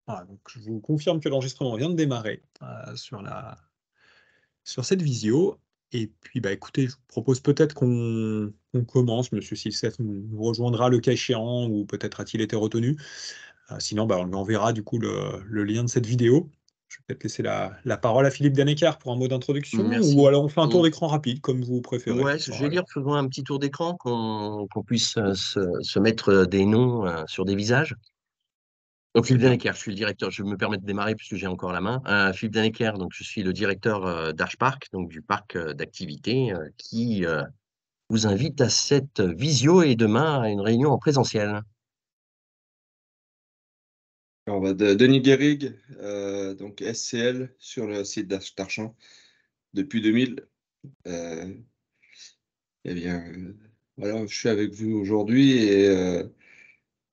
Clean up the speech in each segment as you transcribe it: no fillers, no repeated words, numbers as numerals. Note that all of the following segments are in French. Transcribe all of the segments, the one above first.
Voilà, donc je vous confirme que l'enregistrement vient de démarrer, sur cette visio et puis, bah, écoutez, je vous propose peut-être qu'on commence. Monsieur Silseth nous rejoindra le cas échéant ou peut-être a-t-il été retenu. Sinon, bah, on lui enverra du coup le lien de cette vidéo. Je vais peut-être laisser la parole à Philippe Dannecker pour un mot d'introduction ou Merci. alors on fait un tour d'écran rapide comme vous préférez. Ouais, je vais Voilà. dire, faisons un petit tour d'écran, qu'on puisse se mettre des noms sur des visages. Donc, Très Philippe bien. Dannecker, je suis le directeur. Je me permets de démarrer puisque j'ai encore la main. Philippe Dannecker, donc je suis le directeur d'Archpark, donc du parc d'activités, qui vous invite à cette visio et demain à une réunion en présentiel. Alors, Denis Guérig, donc SCL sur le site d'Archamps depuis 2000. Euh, eh bien, voilà, je suis avec vous aujourd'hui et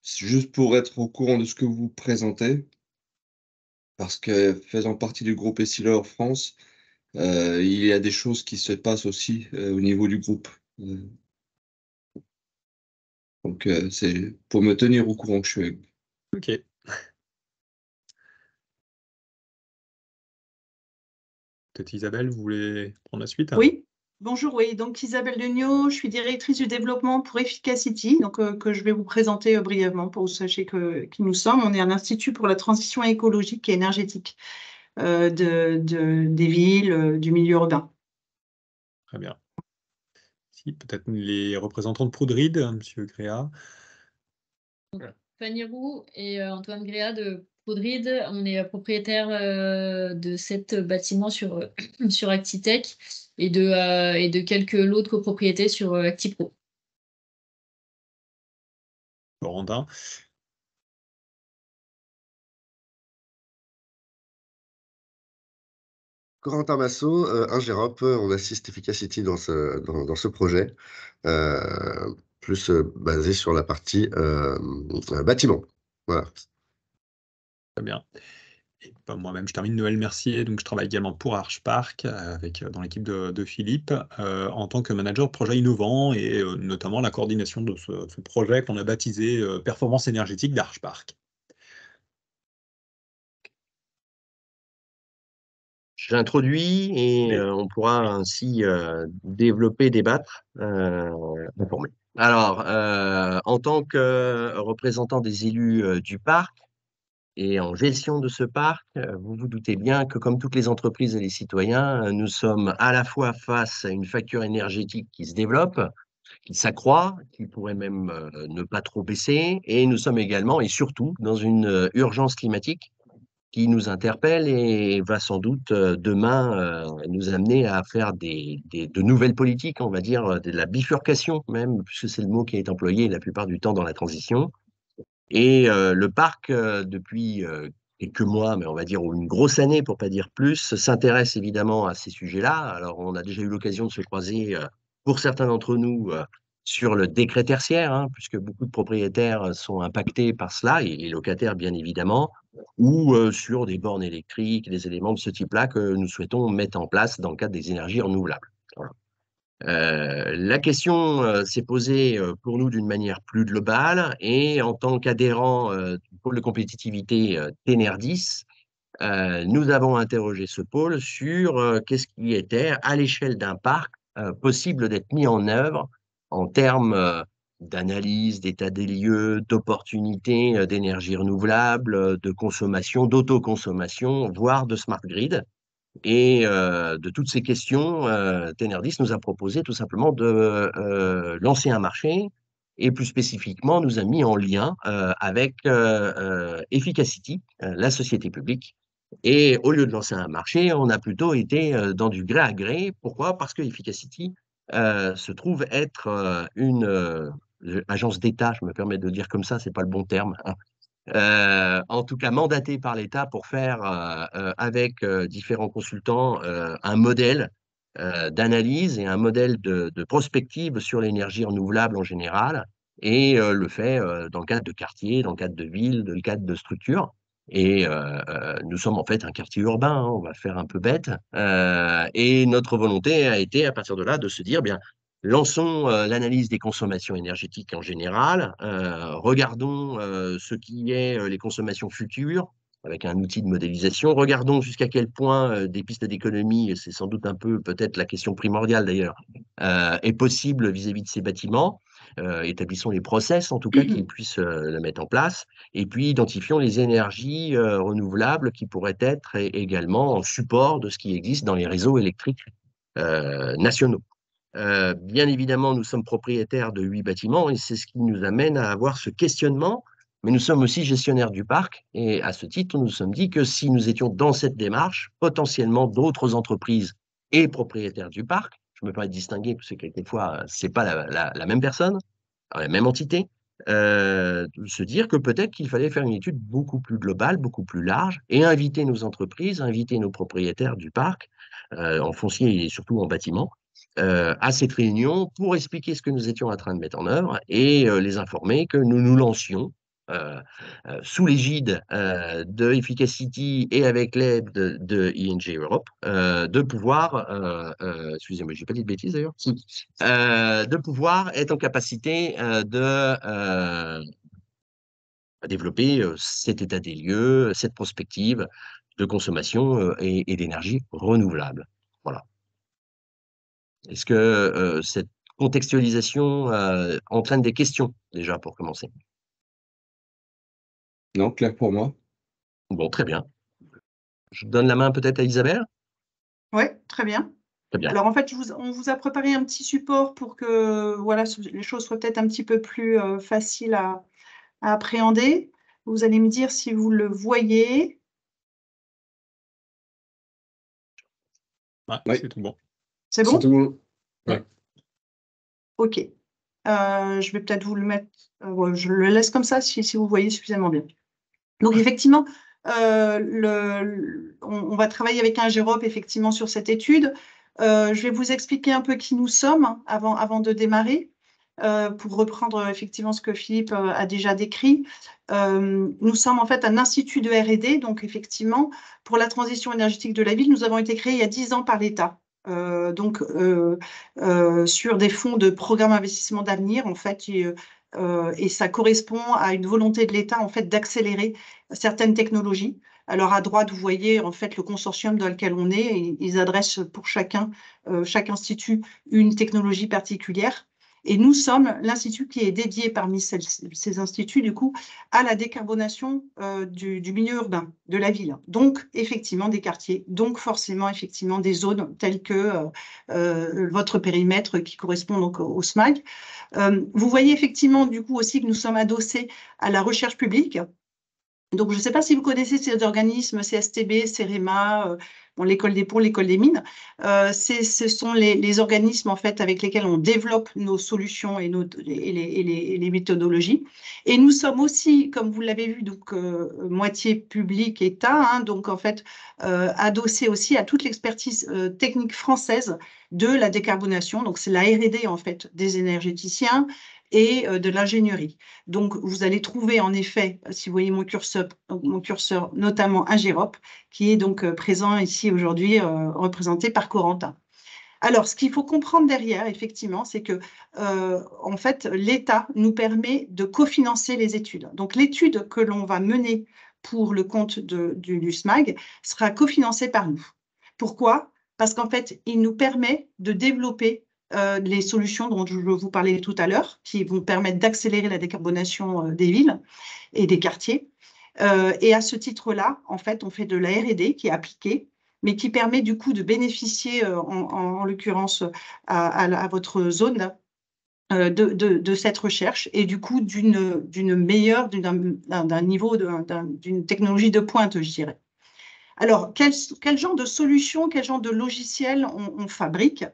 c'est juste pour être au courant de ce que vous présentez, parce que faisant partie du groupe Essilor France, il y a des choses qui se passent aussi au niveau du groupe. Euh, donc, c'est pour me tenir au courant que je suis avec vous. OK. Peut-être Isabelle, vous voulez prendre la suite? Oui, bonjour, oui. Donc Isabelle Degnaud, je suis directrice du développement pour Efficacity, donc, que je vais vous présenter brièvement pour que vous sachiez qui nous sommes. On est un institut pour la transition écologique et énergétique des villes, du milieu urbain. Très bien. Si, peut-être les représentants de Proudride, monsieur Gréa? Fanny Roux et Antoine Gréa de Podrid. On est propriétaire de 7 bâtiments sur Actitech et de quelques lots de copropriété sur Actipro. Corentin? Corentin Massot, Ingérop, on assiste Efficacity dans ce projet, plus basé sur la partie bâtiment. Voilà. Très bien. Et bah, moi-même, je termine Noël Mercier, donc je travaille également pour Archpark, avec, dans l'équipe de Philippe, en tant que manager de projet innovant et notamment la coordination de ce projet qu'on a baptisé, Performance énergétique d'Archpark. J'introduis et on pourra ainsi développer, débattre, informer. Alors, en tant que représentant des élus du parc et en gestion de ce parc, vous vous doutez bien que comme toutes les entreprises et les citoyens, nous sommes à la fois face à une facture énergétique qui se développe, qui s'accroît, qui pourrait même ne pas trop baisser, et nous sommes également et surtout dans une urgence climatique qui nous interpelle et va sans doute demain nous amener à faire de nouvelles politiques, on va dire, de la bifurcation même, puisque c'est le mot qui est employé la plupart du temps dans la transition. Et le parc, depuis quelques mois, mais on va dire une grosse année pour pas dire plus, s'intéresse évidemment à ces sujets-là. Alors, on a déjà eu l'occasion de se croiser, pour certains d'entre nous, sur le décret tertiaire, hein, puisque beaucoup de propriétaires sont impactés par cela, et les locataires bien évidemment, ou sur des bornes électriques, des éléments de ce type-là que nous souhaitons mettre en place dans le cadre des énergies renouvelables. Voilà. La question s'est posée pour nous d'une manière plus globale et en tant qu'adhérent du pôle de compétitivité TENER10, nous avons interrogé ce pôle sur qu'est-ce qui était, à l'échelle d'un parc, possible d'être mis en œuvre en termes d'analyse, d'état des lieux, d'opportunités d'énergie renouvelable, de consommation, d'autoconsommation, voire de smart grid. Et de toutes ces questions, Tenerdis nous a proposé tout simplement de lancer un marché et plus spécifiquement nous a mis en lien avec Efficacity, la société publique. Et au lieu de lancer un marché, on a plutôt été dans du gré à gré. Pourquoi? Parce que Efficacity se trouve être une agence d'État, je me permets de le dire comme ça, c'est pas le bon terme, hein, en tout cas mandaté par l'État pour faire avec différents consultants un modèle d'analyse et un modèle de prospective sur l'énergie renouvelable en général, et le fait dans le cadre de quartiers, dans le cadre de villes, dans le cadre de structures. Et nous sommes en fait un quartier urbain, hein, on va faire un peu bête. Et notre volonté a été, à partir de là, de se dire, bien, lançons l'analyse des consommations énergétiques en général, regardons ce qui est les consommations futures, avec un outil de modélisation. Regardons jusqu'à quel point des pistes d'économie, et c'est sans doute un peu peut-être la question primordiale d'ailleurs, est possible vis-à-vis de ces bâtiments. Établissons les process, en tout cas, qui puissent le mettre en place. Et puis, identifions les énergies renouvelables qui pourraient être également en support de ce qui existe dans les réseaux électriques nationaux. Bien évidemment, nous sommes propriétaires de 8 bâtiments et c'est ce qui nous amène à avoir ce questionnement, mais nous sommes aussi gestionnaires du parc et à ce titre, nous nous sommes dit que si nous étions dans cette démarche, potentiellement d'autres entreprises et propriétaires du parc, je me permets de distinguer parce que quelquefois, ce n'est pas la même personne, la même entité, se dire que peut-être qu'il fallait faire une étude beaucoup plus globale, beaucoup plus large et inviter nos entreprises, inviter nos propriétaires du parc, en foncier et surtout en bâtiment, à cette réunion pour expliquer ce que nous étions en train de mettre en œuvre et les informer que nous nous lancions sous l'égide de Efficacity et avec l'aide de ING Europe, de pouvoir, excusez-moi, j'ai pas dit de bêtises d'ailleurs, de pouvoir être en capacité de développer cet état des lieux, cette prospective de consommation et d'énergie renouvelable. Voilà. Est-ce que cette contextualisation entraîne des questions, déjà, pour commencer? Non, clair pour moi. Bon, très bien. Je donne la main peut-être à Isabelle? Oui, très bien. Très bien. Alors, en fait, on vous a préparé un petit support pour que voilà, les choses soient peut-être un petit peu plus faciles à appréhender. Vous allez me dire si vous le voyez. Ouais, Oui. c'est tout bon. C'est C'est bon? tout bon. Ouais. OK. Je vais peut-être vous le mettre. Ouais, je le laisse comme ça si vous voyez suffisamment bien. Donc, effectivement, on va travailler avec un GEROP effectivement sur cette étude. Je vais vous expliquer un peu qui nous sommes avant de démarrer, pour reprendre effectivement ce que Philippe a déjà décrit. Nous sommes en fait un institut de R&D, donc effectivement, pour la transition énergétique de la ville, nous avons été créés il y a 10 ans par l'État. Sur des fonds de programme d'investissement d'avenir, en fait, et ça correspond à une volonté de l'État en fait d'accélérer certaines technologies. Alors à droite, vous voyez en fait le consortium dans lequel on est. Et ils adressent pour chaque institut une technologie particulière. Et nous sommes l'institut qui est dédié parmi ces instituts, du coup, à la décarbonation du milieu urbain, de la ville. Donc, effectivement, des quartiers, donc forcément, effectivement, des zones telles que votre périmètre qui correspond donc au SMAG. Vous voyez effectivement, du coup, aussi que nous sommes adossés à la recherche publique. Donc, je ne sais pas si vous connaissez ces organismes, CSTB, CEREMA, l'école des ponts, l'école des mines. Ce sont les organismes en fait avec lesquels on développe nos solutions et les méthodologies. Et nous sommes aussi, comme vous l'avez vu, donc moitié public État, hein, donc en fait adossés aussi à toute l'expertise technique française de la décarbonation. Donc, c'est la R&D en fait des énergéticiens et de l'ingénierie. Donc, vous allez trouver en effet, si vous voyez mon curseur notamment un GEROP, qui est donc présent ici aujourd'hui, représenté par Corentin. Alors, ce qu'il faut comprendre derrière, effectivement, c'est que en fait, l'État nous permet de cofinancer les études. Donc, l'étude que l'on va mener pour le compte du SMAG sera cofinancée par nous. Pourquoi? Parce qu'en fait, il nous permet de développer les solutions dont je vous parlais tout à l'heure, qui vont permettre d'accélérer la décarbonation des villes et des quartiers. Et à ce titre-là, en fait, on fait de la R&D qui est appliquée, mais qui permet du coup de bénéficier, en l'occurrence, à votre zone, de cette recherche et du coup d'une meilleure, d'un niveau, d'une technologie de pointe, je dirais. Alors, quel genre de solution, quel genre de logiciel on fabrique?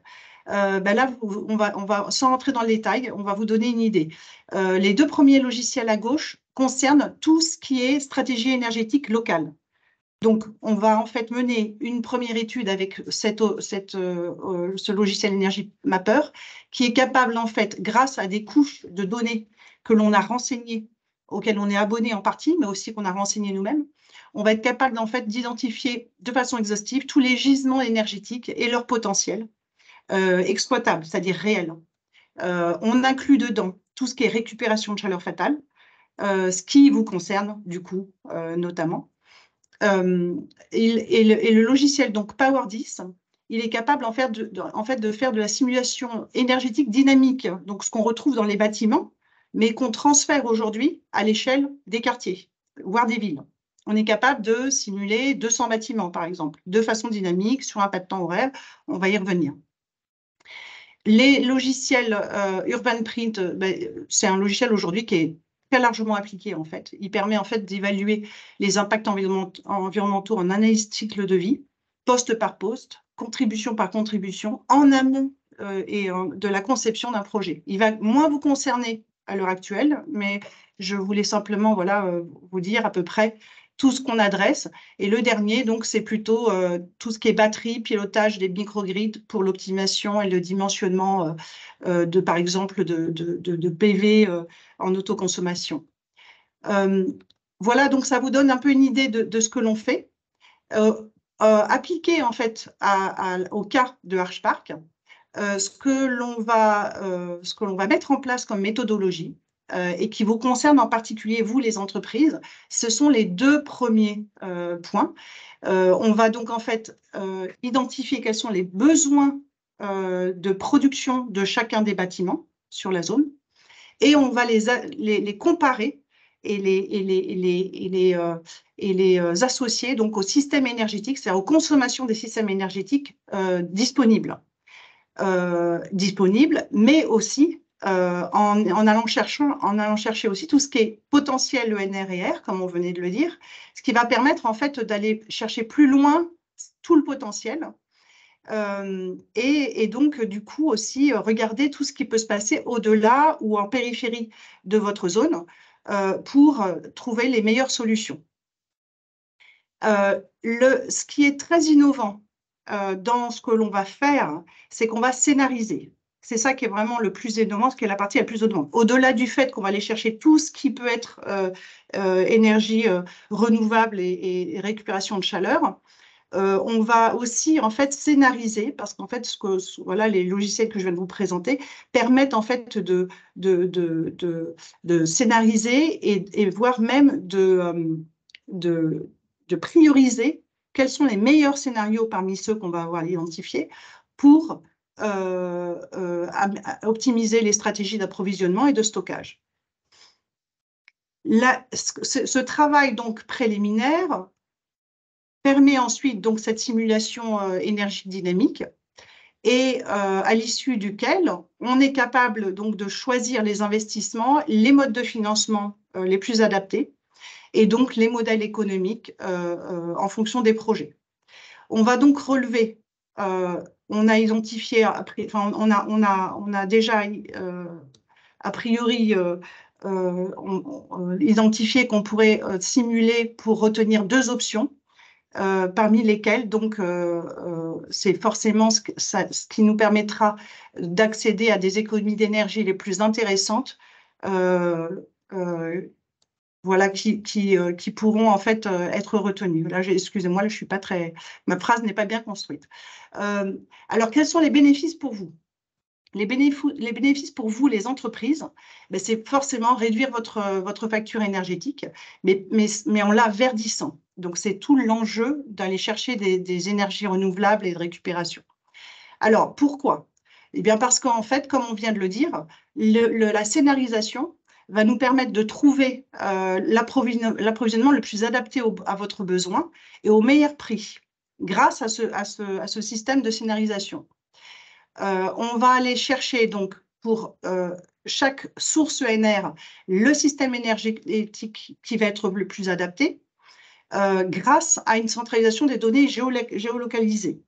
Là, on va, sans rentrer dans le détail, on va vous donner une idée. Les 2 premiers logiciels à gauche concernent tout ce qui est stratégie énergétique locale. Donc, on va en fait mener une première étude avec ce logiciel Energy Mapper qui est capable en fait, grâce à des couches de données que l'on a renseignées, auxquelles on est abonné en partie, mais aussi qu'on a renseignées nous-mêmes, on va être capable en fait d'identifier de façon exhaustive tous les gisements énergétiques et leur potentiel exploitable, c'est-à-dire réel. On inclut dedans tout ce qui est récupération de chaleur fatale, ce qui vous concerne du coup notamment. Et le logiciel, donc Power10, il est capable en fait de faire de la simulation énergétique dynamique, donc ce qu'on retrouve dans les bâtiments, mais qu'on transfère aujourd'hui à l'échelle des quartiers, voire des villes. On est capable de simuler 200 bâtiments, par exemple, de façon dynamique, sur un pas de temps horaire. On va y revenir. Les logiciels UrbanPrint, c'est un logiciel aujourd'hui qui est très largement appliqué, en fait. Il permet en fait d'évaluer les impacts environnementaux en analyse cycle de vie, poste par poste, contribution par contribution, en amont de la conception d'un projet. Il va moins vous concerner à l'heure actuelle, mais je voulais simplement vous dire à peu près tout ce qu'on adresse. Et le dernier, donc, c'est plutôt tout ce qui est batterie, pilotage des microgrids pour l'optimisation et le dimensionnement par exemple, de PV en autoconsommation. Voilà, donc ça vous donne un peu une idée de ce que l'on fait. Appliqué, en fait, au cas de Archpark, ce que l'on va mettre en place comme méthodologie, et qui vous concerne en particulier, vous, les entreprises, ce sont les 2 premiers points. On va donc en fait identifier quels sont les besoins de production de chacun des bâtiments sur la zone, et on va les comparer et les associer donc au système énergétique, c'est-à-dire aux consommations des systèmes énergétiques disponibles, mais aussi en allant chercher aussi tout ce qui est potentiel ENR et R, comme on venait de le dire, ce qui va permettre en fait d'aller chercher plus loin tout le potentiel, et donc du coup aussi regarder tout ce qui peut se passer au-delà ou en périphérie de votre zone pour trouver les meilleures solutions. Ce qui est très innovant dans ce que l'on va faire, c'est qu'on va scénariser. C'est ça qui est vraiment le plus innovant, ce qui est la partie la plus innovante. Au-delà du fait qu'on va aller chercher tout ce qui peut être énergie renouvelable et récupération de chaleur, on va aussi en fait scénariser, parce qu'en fait, voilà, les logiciels que je viens de vous présenter permettent en fait de scénariser et voire même de prioriser quels sont les meilleurs scénarios parmi ceux qu'on va avoir identifiés pour optimiser les stratégies d'approvisionnement et de stockage. Ce travail donc préliminaire permet ensuite donc cette simulation énergie dynamique, et à l'issue duquel on est capable donc de choisir les investissements, les modes de financement les plus adaptés, et donc les modèles économiques en fonction des projets. On va donc relever, on a identifié, on a déjà a priori identifié qu'on pourrait simuler pour retenir 2 options, parmi lesquelles donc c'est forcément ce qui nous permettra d'accéder à des économies d'énergie les plus intéressantes, voilà, qui pourront en fait être retenues. Là, excusez-moi, je suis pas très, ma phrase n'est pas bien construite. Alors, quels sont les bénéfices pour vous? Les bénéfices pour vous, les entreprises, c'est forcément réduire votre facture énergétique, mais en la verdissant. Donc, c'est tout l'enjeu d'aller chercher des énergies renouvelables et de récupération. Alors, pourquoi? Eh bien, parce qu'en fait, comme on vient de le dire, la scénarisation va nous permettre de trouver l'approvisionnement le plus adapté à votre besoin et au meilleur prix, grâce à ce système de scénarisation. On va aller chercher donc pour chaque source ENR le système énergétique qui va être le plus adapté, grâce à une centralisation des données géolocalisées.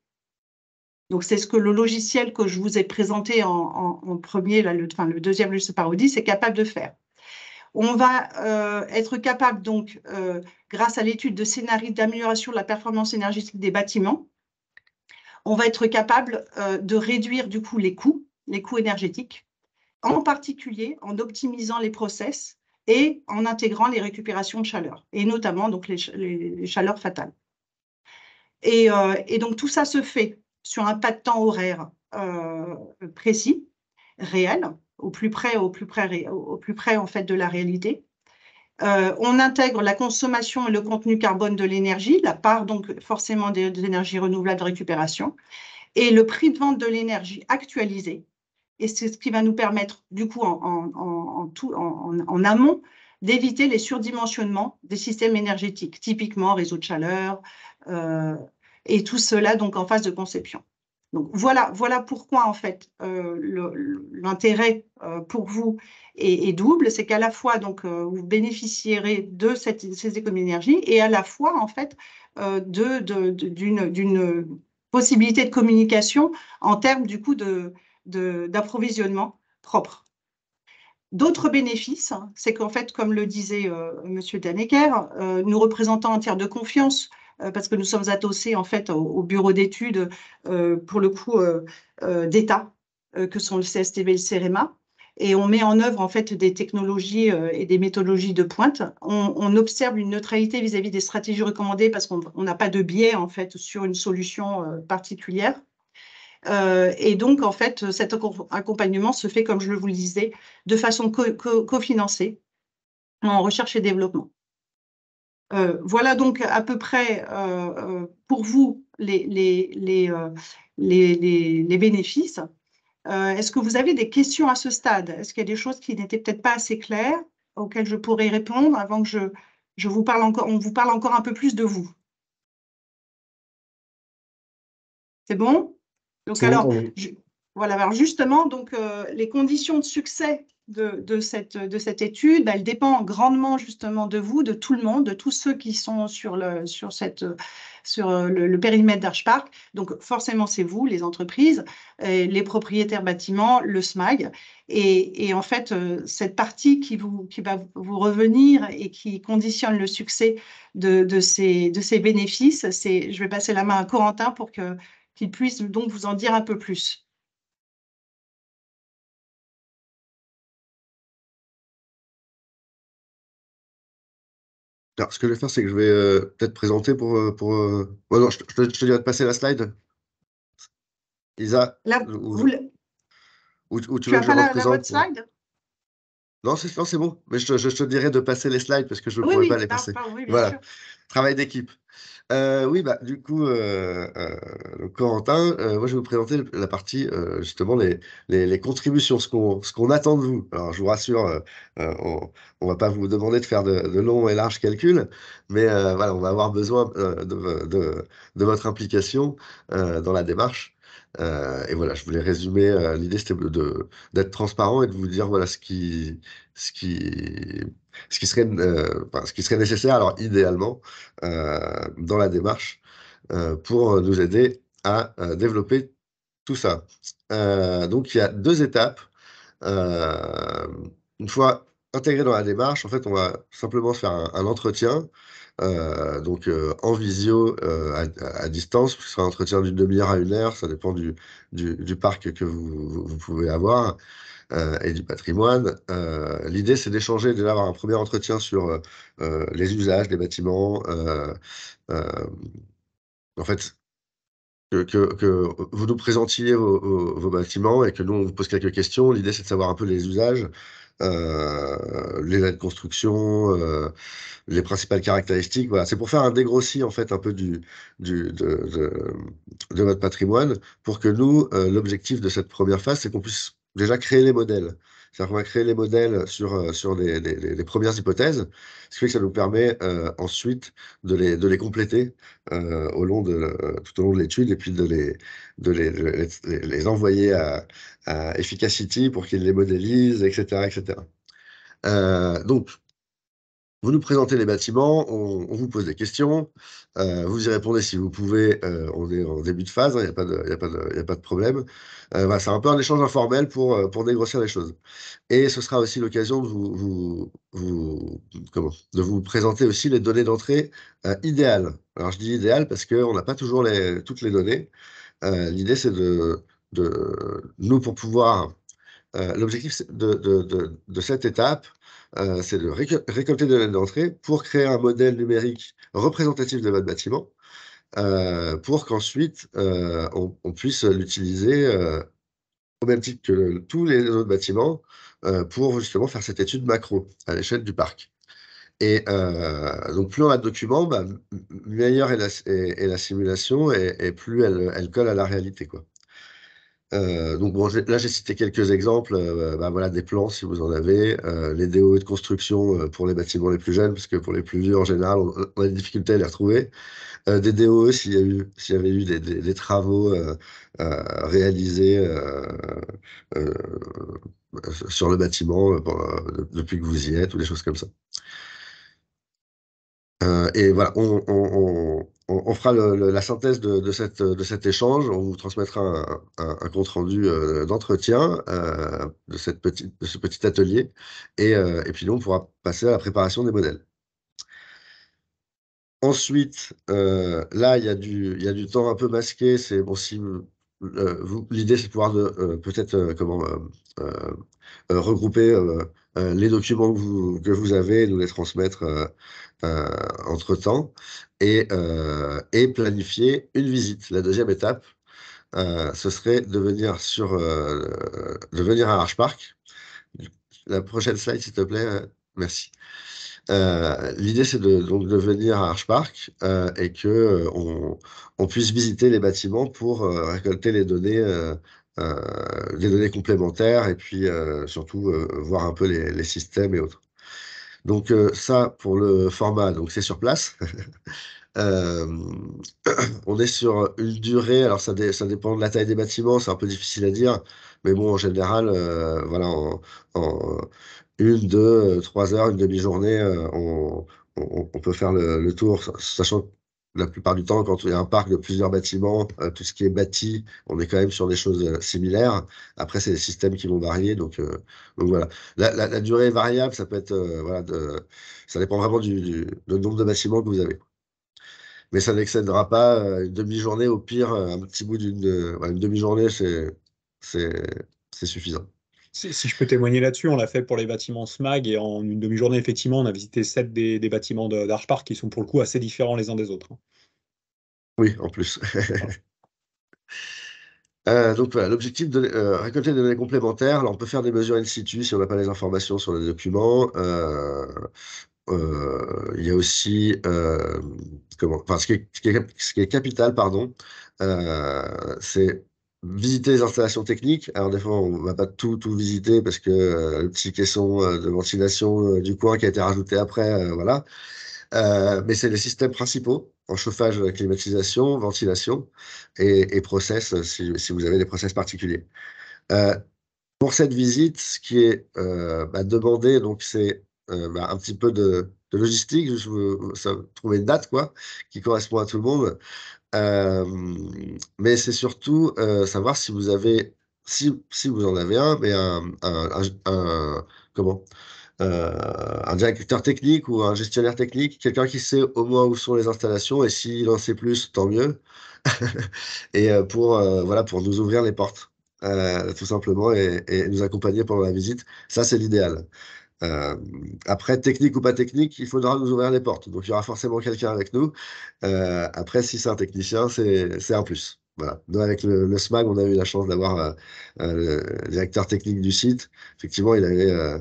Donc, c'est ce que le logiciel que je vous ai présenté en premier, là, le deuxième logiciel Power10 est capable de faire. On va être capable, donc, grâce à l'étude de scénarii d'amélioration de la performance énergétique des bâtiments, on va être capable de réduire, du coup, les coûts énergétiques, en particulier en optimisant les process et en intégrant les récupérations de chaleur, et notamment donc, les chaleurs fatales. Et donc, tout ça se fait sur un pas de temps horaire précis, réel, au plus près en fait de la réalité, On intègre la consommation et le contenu carbone de l'énergie, la part donc forcément des énergies renouvelables de récupération, et le prix de vente de l'énergie actualisé. Et c'est ce qui va nous permettre, du coup, en amont, d'éviter les surdimensionnements des systèmes énergétiques, typiquement réseau de chaleur, et tout cela donc en phase de conception. Donc voilà pourquoi en fait l'intérêt pour vous est double, c'est qu'à la fois donc vous bénéficierez de ces économies d'énergie et à la fois en fait d'une possibilité de communication en termes du coup d'approvisionnement propre. D'autres bénéfices, c'est qu'en fait, comme le disait M. Dannecker, nous représentons un tiers de confiance parce que nous sommes adossés en fait au bureau d'études pour le coup d'État que sont le CSTB et le CEREMA. Et on met en œuvre en fait des technologies et des méthodologies de pointe. On observe une neutralité vis-à-vis des stratégies recommandées parce qu'on n'a pas de biais en fait sur une solution particulière. Et donc, en fait, cet accompagnement se fait, comme je vous le disais, de façon cofinancée en recherche et développement. Voilà donc à peu près pour vous les bénéfices. Est-ce que vous avez des questions à ce stade? Est-ce qu'il y a des choses qui n'étaient peut-être pas assez claires auxquelles je pourrais répondre avant que je vous parle encore, on vous parle encore un peu plus de vous? C'est bon? Donc, alors, voilà, alors justement, donc, les conditions de succès de cette étude, elles dépendent grandement justement de vous, de tout le monde, de tous ceux qui sont sur le périmètre d'Archpark. Donc, forcément, c'est vous, les entreprises, les propriétaires bâtiments, le SMAG. Et en fait, cette partie qui va vous revenir et qui conditionne le succès de ces bénéfices, je vais passer la main à Corentin pour qu'il puisse donc vous en dire un peu plus. Alors, ce que je vais faire, c'est que je vais peut-être présenter pour... Ouais, non, je te dirais de passer la slide. Isa, Là, ou tu veux tu que as je pas la représente? votre slide? Non, c'est bon. Mais je te dirais de passer les slides parce que je ne Oui, pourrais pas oui, les passer. oui, bien Voilà, sûr. travail d'équipe. Oui, bah, du coup, donc, Corentin, moi je vais vous présenter la partie, justement, les contributions, ce qu'on attend de vous. Alors, je vous rassure, on va pas vous demander de faire de longs et larges calculs, mais voilà, on va avoir besoin de votre implication dans la démarche. Et voilà, je voulais résumer. L'idée, c'était d'être transparent et de vous dire voilà ce qui, ce qui serait nécessaire, alors idéalement, dans la démarche pour nous aider à développer tout ça. Donc, il y a deux étapes. Euh, une fois intégré dans la démarche, en fait, on va simplement se faire un entretien, donc en visio, à distance. Ce sera un entretien d'une demi-heure à 1 heure, ça dépend du parc que vous pouvez avoir et du patrimoine. L'idée, c'est d'échanger, déjà avoir un premier entretien sur les usages des bâtiments. Euh, en fait, que vous nous présentiez vos bâtiments et que nous, on vous pose quelques questions. L'idée, c'est de savoir un peu les usages, les dates de construction, les principales caractéristiques. Voilà, c'est pour faire un dégrossi, en fait, un peu de votre patrimoine, pour que nous, l'objectif de cette première phase, c'est qu'on puisse déjà créer les modèles. C'est-à-dire qu'on va créer les modèles sur les premières hypothèses, ce qui fait que ça nous permet ensuite de les compléter tout au long de l'étude et puis de les envoyer à Efficacity pour qu'ils les modélisent, etc., etc. Donc, vous nous présentez les bâtiments, on vous pose des questions, vous y répondez si vous pouvez, on est en début de phase, il n'y a pas de problème. Voilà, c'est un peu un échange informel pour dégrossir les choses. Et ce sera aussi l'occasion de de vous présenter aussi les données d'entrée idéales. Alors je dis idéales parce qu'on n'a pas toujours toutes les données. L'idée, c'est nous, pour pouvoir l'objectif de cette étape, c'est de récolter des données d'entrée pour créer un modèle numérique représentatif de votre bâtiment, pour qu'ensuite on puisse l'utiliser au même titre que tous les autres bâtiments pour justement faire cette étude macro à l'échelle du parc. Et donc, plus on a de documents, bah, meilleure est la simulation et plus elle colle à la réalité, quoi. Donc bon, là j'ai cité quelques exemples, bah, voilà, des plans si vous en avez, les DOE de construction pour les bâtiments les plus jeunes, parce que pour les plus vieux en général, on a des difficultés à les retrouver. Des DOE s'il y avait eu des travaux réalisés euh, sur le bâtiment depuis que vous y êtes, ou des choses comme ça. Et voilà, on fera la synthèse de cet échange. On vous transmettra un compte-rendu d'entretien de ce petit atelier. Et puis nous, on pourra passer à la préparation des modèles. Ensuite, là, il y a du temps un peu masqué. C'est bon, si l'idée, c'est de pouvoir peut-être regrouper les documents que vous avez et nous les transmettre entre-temps et planifier une visite. La deuxième étape, ce serait de venir à Archpark. La prochaine slide, s'il te plaît. Merci. L'idée, c'est donc de venir à Archpark et que on puisse visiter les bâtiments pour récolter les données complémentaires et puis surtout voir un peu les systèmes et autres. Donc ça, pour le format, donc c'est sur place. Euh, on est sur une durée, alors ça dépend de la taille des bâtiments, c'est un peu difficile à dire, mais bon, en général, voilà, en 1, 2, 3 heures, une demi-journée, on peut faire le tour, sachant que la plupart du temps, quand il y a un parc de plusieurs bâtiments, tout ce qui est bâti, on est quand même sur des choses similaires. Après, c'est des systèmes qui vont varier, donc voilà. La durée est variable, ça peut être, voilà, ça dépend vraiment du nombre de bâtiments que vous avez. Mais ça n'excédera pas une demi-journée, au pire, un petit bout une demi-journée, c'est suffisant. Si je peux témoigner là-dessus, on l'a fait pour les bâtiments SMAG et en une demi-journée, effectivement, on a visité 7 des bâtiments d'Archpark qui sont pour le coup assez différents les uns des autres. Oui, en plus. Donc voilà, l'objectif de récolter des données complémentaires. Alors, on peut faire des mesures in situ si on n'a pas les informations sur les documents. Il y a aussi enfin, ce qui est capital, pardon, c'est visiter les installations techniques. Alors des fois, on va pas tout visiter parce que le petit caisson de ventilation du coin qui a été rajouté après, voilà. Mais c'est les systèmes principaux en chauffage, climatisation, ventilation et process si vous avez des process particuliers. Euh, pour cette visite, ce qui est demandé, donc c'est un petit peu de logistique, trouver une date quoi, qui correspond à tout le monde. Euh, mais c'est surtout savoir si vous avez, si vous en avez un, mais comment? Un directeur technique ou un gestionnaire technique, quelqu'un qui sait au moins où sont les installations et s'il en sait plus, tant mieux. Et voilà, pour nous ouvrir les portes, tout simplement, et nous accompagner pendant la visite. Ça, c'est l'idéal. Euh, Après, technique ou pas technique, il faudra nous ouvrir les portes. Donc, il y aura forcément quelqu'un avec nous. Après, si c'est un technicien, c'est un plus. Voilà. Nous, avec le SMAG, on a eu la chance d'avoir le directeur technique du site. Effectivement, il avait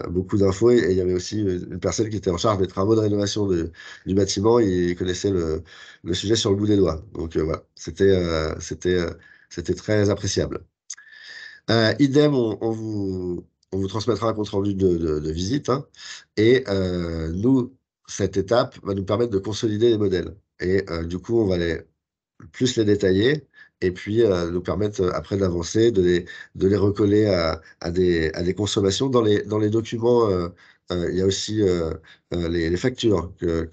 beaucoup d'infos et il y avait aussi une personne qui était en charge des travaux de rénovation du bâtiment. Il connaissait le sujet sur le bout des doigts. Donc, voilà, c'était très appréciable. Idem, on vous transmettra un compte-rendu de visite, hein, et nous, cette étape va nous permettre de consolider les modèles. Et du coup, on va plus les détailler et puis nous permettre après d'avancer, de les recoller à des consommations. Dans les documents, il y a aussi les factures que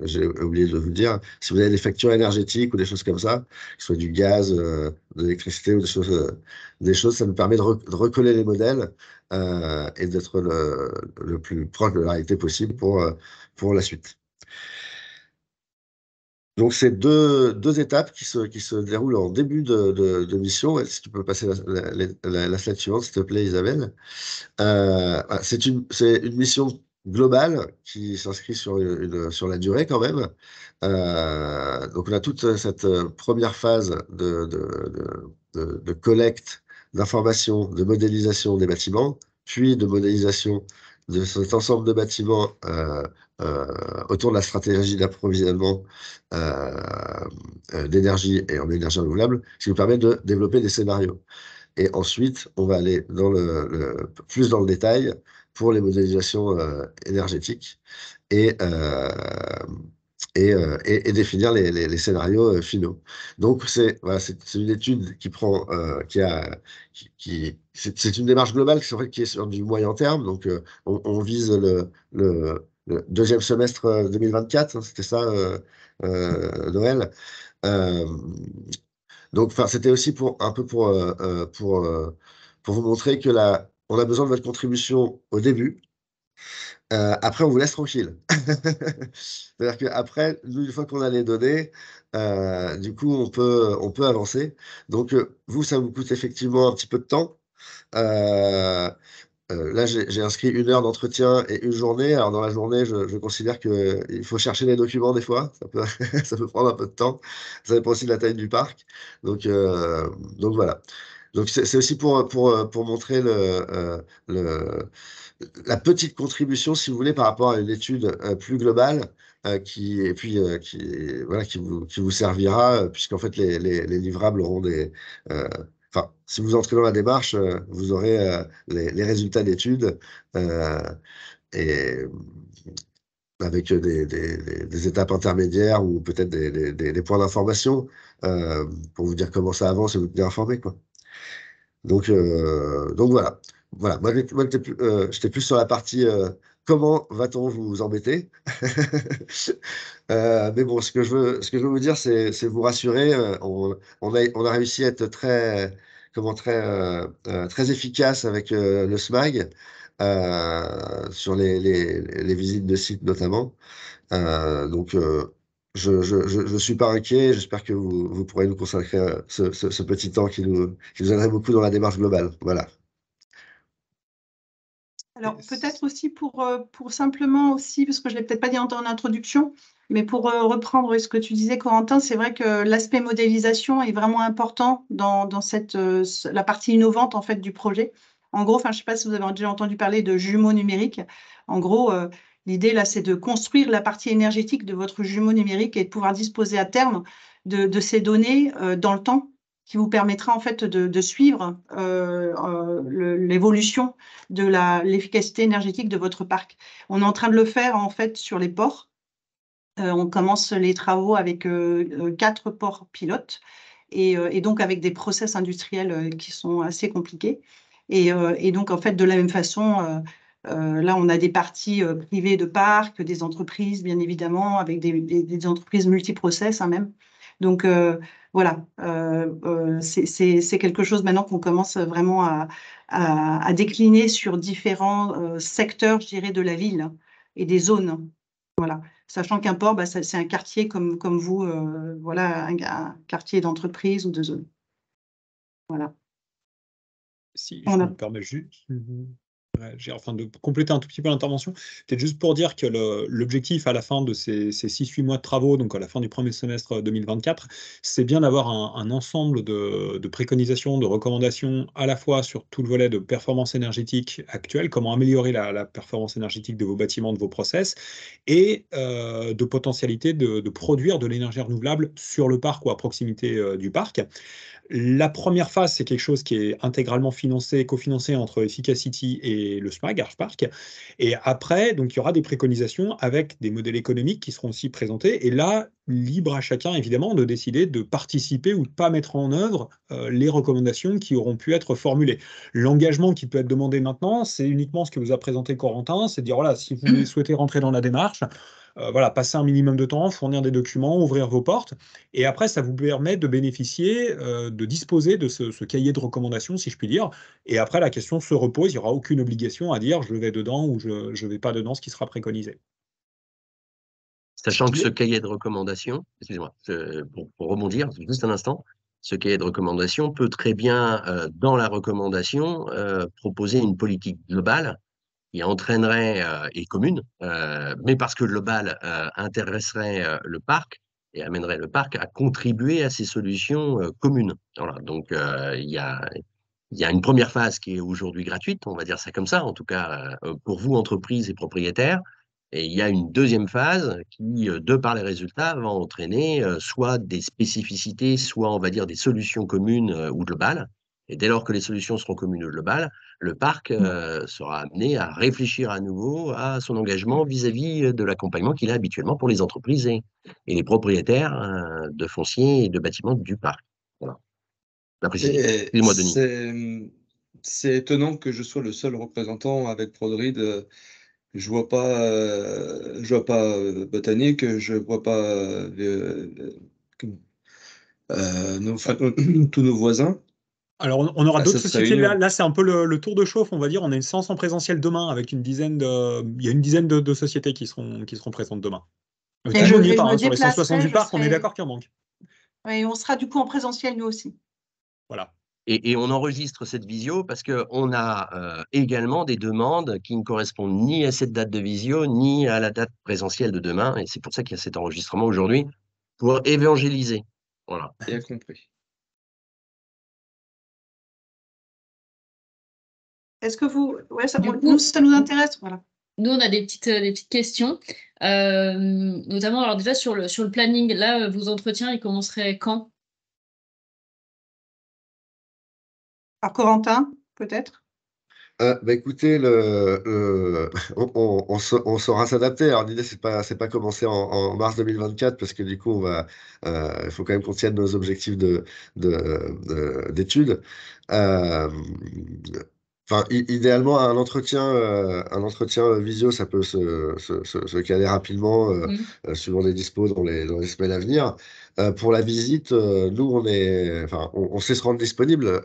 j'ai oublié de vous dire. Si vous avez des factures énergétiques ou des choses comme ça, que ce soit du gaz, de l'électricité ou des choses, ça nous permet de recoller les modèles et d'être le plus proche de la réalité possible pour la suite. Donc, c'est deux étapes qui se déroulent en début de mission. Si tu peux passer la slide suivante, s'il te plaît, Isabelle. C'est une mission globale qui s'inscrit sur la durée quand même. Donc, on a toute cette première phase de collecte d'informations, de modélisation des bâtiments, puis de modélisation de cet ensemble de bâtiments autour de la stratégie d'approvisionnement d'énergie et en énergie renouvelable, ce qui nous permet de développer des scénarios. Et ensuite, on va aller plus dans le détail pour les modélisations énergétiques et, et définir les scénarios finaux. Donc, c'est une étude qui prend, c'est une démarche globale qui est sur du moyen terme. Donc, on vise le deuxième semestre 2024, hein, c'était ça, Noël. Donc, c'était aussi un peu pour vous montrer que on a besoin de votre contribution au début. Après, on vous laisse tranquille. C'est-à-dire qu'après, une fois qu'on a les données, du coup, on peut avancer. Donc, vous, ça vous coûte effectivement un petit peu de temps. Là, j'ai inscrit 1 heure d'entretien et 1 journée. Alors, dans la journée, je considère qu'il faut chercher les documents des fois. Ça peut prendre un peu de temps. Ça dépend aussi de la taille du parc. Donc voilà. Donc, c'est aussi pour montrer la petite contribution, si vous voulez, par rapport à une étude plus globale qui vous servira, puisqu'en fait, les livrables auront enfin, si vous entrez dans la démarche, vous aurez les résultats d'études et avec des étapes intermédiaires ou peut-être des points d'information pour vous dire comment ça avance et vous tenir informé, quoi. Donc voilà. Voilà. Moi, j'étais plus sur la partie comment va-t-on vous embêter? Mais bon, ce que je veux vous dire, c'est vous rassurer. On a réussi à être très efficace avec le SMAG sur les visites de site notamment. Donc, je suis pas inquiet. J'espère que vous pourrez nous consacrer ce petit temps qui nous aiderait beaucoup dans la démarche globale. Voilà. Alors, peut-être aussi pour simplement aussi, parce que je ne l'ai peut-être pas dit en introduction, mais pour reprendre ce que tu disais, Corentin, c'est vrai que l'aspect modélisation est vraiment important dans la partie innovante en fait, du projet. En gros, je ne sais pas si vous avez déjà entendu parler de jumeaux numériques. En gros, l'idée, là, c'est de construire la partie énergétique de votre jumeau numérique et de pouvoir disposer à terme de ces données dans le temps qui vous permettra en fait de suivre l'évolution de l'efficacité énergétique de votre parc. On est en train de le faire en fait sur les ports. On commence les travaux avec 4 ports pilotes et donc avec des process industriels qui sont assez compliqués. Et donc en fait de la même façon, là on a des parties privées de parcs, des entreprises bien évidemment, avec des entreprises multiprocess même. Donc voilà, c'est quelque chose maintenant qu'on commence vraiment à décliner sur différents secteurs, je dirais, de la ville et des zones. Voilà. Sachant qu'un port, c'est un quartier comme vous, voilà, un quartier d'entreprise ou de zone. Voilà. Si je me permets juste de compléter un tout petit peu l'intervention, peut-être juste pour dire que l'objectif à la fin de ces 6-8 mois de travaux, donc à la fin du premier semestre 2024, c'est bien d'avoir un ensemble de préconisations, de recommandations, à la fois sur tout le volet de performance énergétique actuelle, comment améliorer la performance énergétique de vos bâtiments, de vos process, et de potentialité de produire de l'énergie renouvelable sur le parc ou à proximité du parc. La première phase, c'est quelque chose qui est intégralement financé, cofinancé entre Efficacity et le SMAG, Archpark. Et après, donc, il y aura des préconisations avec des modèles économiques qui seront aussi présentés. Et là, libre à chacun, évidemment, de décider de participer ou de ne pas mettre en œuvre les recommandations qui auront pu être formulées. L'engagement qui peut être demandé maintenant, c'est uniquement ce que vous a présenté Corentin, c'est de dire, voilà, si vous souhaitez rentrer dans la démarche, voilà, passer un minimum de temps, fournir des documents, ouvrir vos portes. Et après, ça vous permet de bénéficier, de disposer de ce cahier de recommandations, si je puis dire. Et après, la question se repose, il n'y aura aucune obligation à dire je vais dedans ou je ne vais pas dedans, ce qui sera préconisé. Sachant que ce cahier de recommandations, excusez-moi, pour rebondir juste un instant, ce cahier de recommandations peut très bien, dans la recommandation, proposer une politique globale qui entraînerait et commune, mais parce que global intéresserait le parc et amènerait le parc à contribuer à ces solutions communes. Voilà, donc il y a il y a une première phase qui est aujourd'hui gratuite, on va dire ça comme ça, en tout cas pour vous, entreprises et propriétaires. Et il y a une deuxième phase qui, de par les résultats, va entraîner soit des spécificités, soit on va dire des solutions communes ou globales. Et dès lors que les solutions seront communes ou globales, le parc sera amené à réfléchir à nouveau à son engagement vis-à-vis de l'accompagnement qu'il a habituellement pour les entreprises et les propriétaires de fonciers et de bâtiments du parc. Voilà. La préciser. Et Excusez-moi, Denis. c'est étonnant que je sois le seul représentant avec Prodrid. Je vois pas Botanique, je vois pas tous nos voisins Alors, on aura à d'autres cette sociétés. réunion. Là, c'est un peu le tour de chauffe, on va dire. On a une séance en présentiel demain avec il y a une dizaine de sociétés qui seront présentes demain. Tout Et le je, monde n'y est et je pas, me hein. Sur les 160 déplacerai, du je parc, on est serai. d'accord qu'il en manque. Oui, on sera du coup en présentiel, nous aussi. Voilà. Et on enregistre cette visio parce qu'on a également des demandes qui ne correspondent ni à cette date de visio, ni à la date présentielle de demain. Et c'est pour ça qu'il y a cet enregistrement aujourd'hui, pour évangéliser. Voilà. Bien compris. Est-ce que vous. Ouais, Du coup- nous, ça nous intéresse. Voilà. Nous, on a des petites questions, notamment alors déjà sur le planning. Là, vos entretiens, ils commenceraient quand? Alors, Corentin, peut-être? Écoutez, on saura s'adapter. Alors, l'idée, c'est pas commencer en mars 2024 parce que du coup, il faut quand même qu'on tienne nos objectifs d'études. Euh, Enfin, idéalement, un entretien visio, ça peut se caler rapidement, Mhm. suivant des dispos dans les semaines à venir. Pour la visite, nous, enfin, on sait se rendre disponible.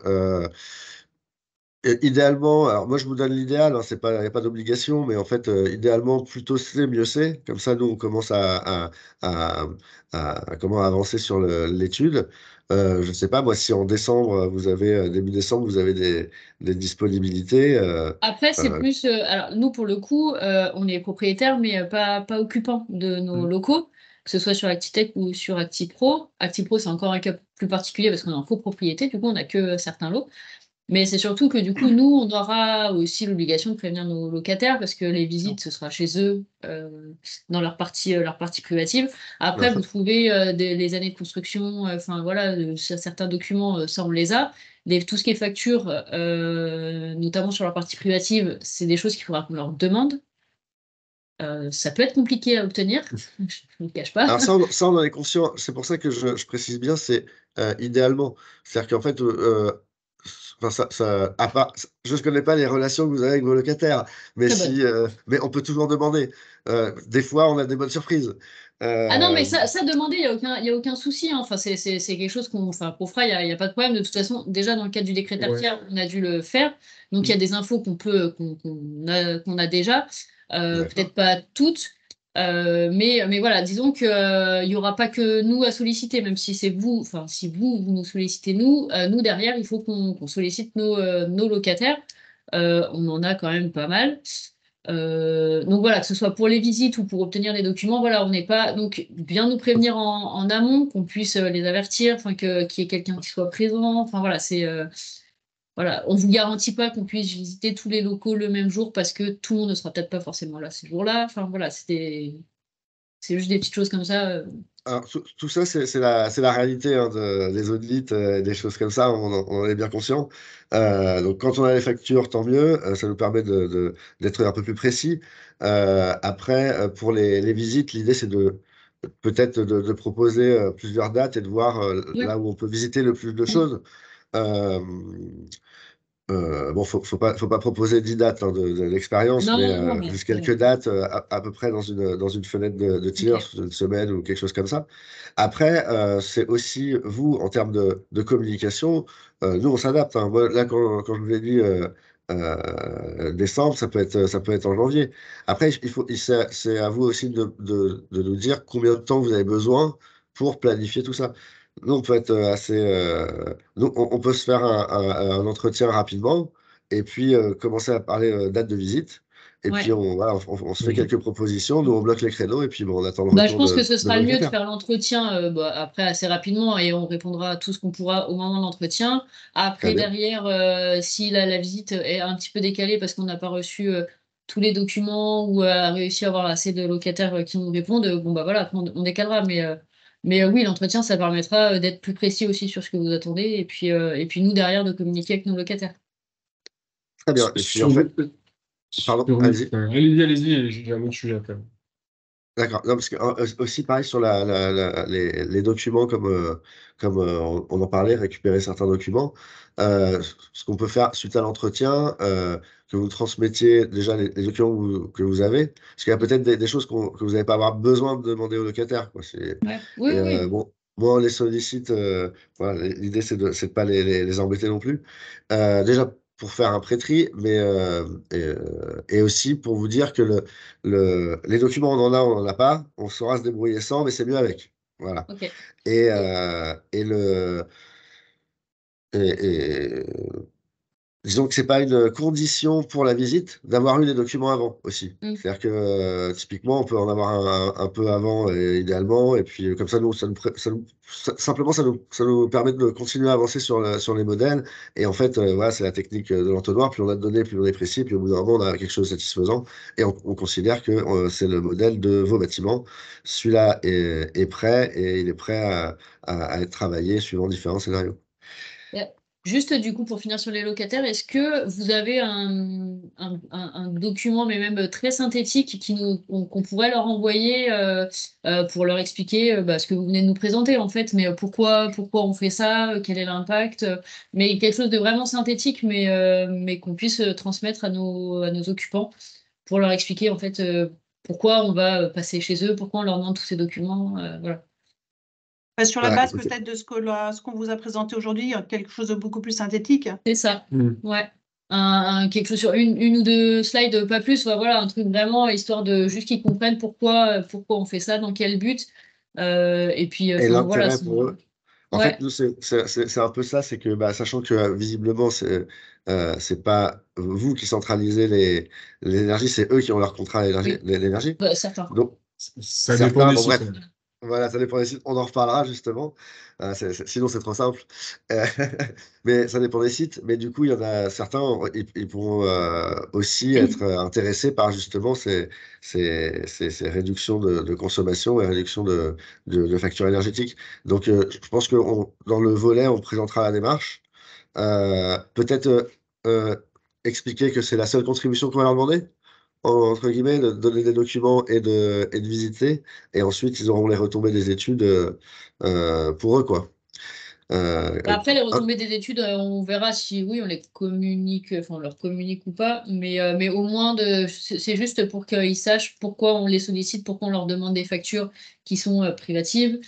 Idéalement, alors moi je vous donne l'idéal, hein, il n'y a pas d'obligation, mais en fait, idéalement, plutôt c'est, mieux c'est. Comme ça, nous, on commence à, comment avancer sur l'étude. Je ne sais pas, moi, si en décembre, début décembre, vous avez des disponibilités. Après, c'est Euh, plus. Alors, nous, pour le coup, on est propriétaire, mais pas occupant de nos locaux, que ce soit sur Actitech ou sur ActiPro. ActiPro, c'est encore un cas plus particulier parce qu'on est en copropriété, du coup, on n'a que certains lots. Mais c'est surtout que du coup, nous, on aura aussi l'obligation de prévenir nos locataires parce que les visites, ce sera chez eux, dans leur partie privative. Après, vous trouvez les années de construction, enfin voilà, certains documents, ça on les a. Tout ce qui est facture, notamment sur leur partie privative, c'est des choses qu'il faudra qu'on leur demande. Ça peut être compliqué à obtenir, je ne le cache pas. alors ça, on en est conscient. C'est pour ça que je précise bien, c'est idéalement. C'est-à-dire qu'en fait, enfin, je ne connais pas les relations que vous avez avec vos locataires, mais Très bonne. mais on peut toujours demander. Des fois, on a des bonnes surprises. Ah non, mais Euh, ça demander, il y a aucun souci, hein. Enfin, c'est quelque chose qu'on fera, il y a pas de problème. De toute façon, déjà, dans le cadre du décret Ouais. tertiaire, on a dû le faire. Donc, il y a des infos qu'on a déjà. D'accord. Peut-être pas toutes. Mais voilà, disons qu'il n'y aura pas que nous à solliciter, même si c'est vous, enfin, si vous nous sollicitez nous derrière, il faut qu'on sollicite nos locataires. On en a quand même pas mal. Donc voilà, que ce soit pour les visites ou pour obtenir des documents, voilà, on n'est pas. Donc bien nous prévenir en amont, qu'on puisse les avertir, enfin qu'il y ait quelqu'un qui soit présent. Enfin voilà, voilà, on vous garantit pas qu'on puisse visiter tous les locaux le même jour parce que tout le monde ne sera peut-être pas forcément là ce jour-là. Enfin voilà, c'est juste des petites choses comme ça. Alors, tout ça, c'est la réalité, hein, des audits, des choses comme ça, on en est bien conscient. Donc, quand on a les factures, tant mieux, ça nous permet d'être un peu plus précis. Après, pour les visites, l'idée, c'est peut-être de proposer plusieurs dates et de voir Oui. là où on peut visiter le plus de choses. Euh, bon, faut pas proposer 10 dates, hein, de l'expérience, Non, mais non, non, mais juste quelques dates à peu près dans une fenêtre de tir, ok. sur une semaine ou quelque chose comme ça. Après, c'est aussi, vous, en termes de communication, nous, on s'adapte, hein. Moi, là, quand je vous ai dit décembre, ça peut être en janvier. Après, c'est à vous aussi de nous dire combien de temps vous avez besoin pour planifier tout ça. Nous, on peut être assez. Nous, on peut se faire un entretien rapidement et puis commencer à parler date de visite. Et Ouais. puis, on se fait quelques propositions, nous, on bloque les créneaux, et puis bon, on attend le Je retour pense que de ce sera nos le mieux de locataires. faire l'entretien après assez rapidement et on répondra à tout ce qu'on pourra au moment de l'entretien. Très Après, bien. derrière, si la visite est un petit peu décalée parce qu'on n'a pas reçu tous les documents ou a réussi à avoir assez de locataires qui nous répondent, bon bah voilà, après, on décalera. Mais oui, l'entretien, ça permettra d'être plus précis aussi sur ce que vous attendez et puis nous, derrière, de communiquer avec nos locataires. Très bien. Et puis, en Sur fait, pardon, sur allez-y. allez-y, j'ai un autre sujet après. D'accord. Non, parce que aussi pareil sur les documents comme on en parlait, récupérer certains documents. Ce qu'on peut faire suite à l'entretien, que vous transmettiez déjà les documents que vous avez, parce qu'il y a peut-être des choses que vous n'allez pas avoir besoin de demander au locataire, quoi. Ouais. Oui, Et oui. bon, moi on les sollicite. Voilà, l'idée c'est de pas les embêter non plus. Déjà pour faire un pré-tri, mais et aussi pour vous dire que les documents, on en a pas, on saura se débrouiller sans, mais c'est mieux avec. Voilà. Ok. Et, Et- euh, et le et disons que c'est pas une condition pour la visite d'avoir eu les documents avant aussi. Mm. C'est-à-dire que typiquement, on peut en avoir un peu avant, idéalement, et puis comme ça, simplement, ça nous permet de continuer à avancer sur les modèles. Et en fait, voilà, c'est la technique de l'entonnoir. Plus on a de données, plus on est précis, puis au bout d'un moment, on a quelque chose de satisfaisant. Et on considère que c'est le modèle de vos bâtiments. Celui-là est prêt et il est prêt à être travaillé suivant différents scénarios. Euh, Juste du coup pour finir sur les locataires, est-ce que vous avez un document, mais même très synthétique, qu'on pourrait leur envoyer pour leur expliquer ce que vous venez de nous présenter en fait, mais pourquoi on fait ça, quel est l'impact, mais quelque chose de vraiment synthétique, mais qu'on puisse transmettre à nos occupants pour leur expliquer en fait pourquoi on va passer chez eux, pourquoi on leur demande tous ces documents, voilà. Sur la Voilà, base écoutez. peut-être de ce qu'on vous a présenté aujourd'hui, quelque chose de beaucoup plus synthétique. C'est ça. Mm. Ouais. Quelque chose sur une ou deux slides, pas plus. Voilà, un truc vraiment histoire de juste qu'ils comprennent pourquoi on fait ça, dans quel but. Et puis, Et enfin voilà. l'intérêt pour eux. En fait, Ouais, nous, c'est un peu ça, c'est que sachant que visiblement, c'est pas vous qui centralisez l'énergie, c'est eux qui ont leur contrat à oui, l'énergie. certain. Donc, Ça dépend certains, des bon sites. bref, voilà, ça dépend des sites, on en reparlera justement. Sinon, c'est trop simple. Euh, mais ça dépend des sites. Mais du coup, il y en a certains, ils pourront aussi être intéressés par justement ces réductions de consommation et réductions de factures énergétiques. Donc, je pense que dans le volet, on présentera la démarche. Peut-être euh, expliquer que c'est la seule contribution qu'on va leur demander, entre guillemets, de donner des documents et de visiter. Et ensuite, ils auront les retombées des études pour eux, quoi. Après, les Ah, retombées des études, on verra si oui, on les communique, enfin, on leur communique ou pas. Mais au moins, c'est juste pour qu'ils sachent pourquoi on les sollicite, pourquoi on leur demande des factures qui sont privatives,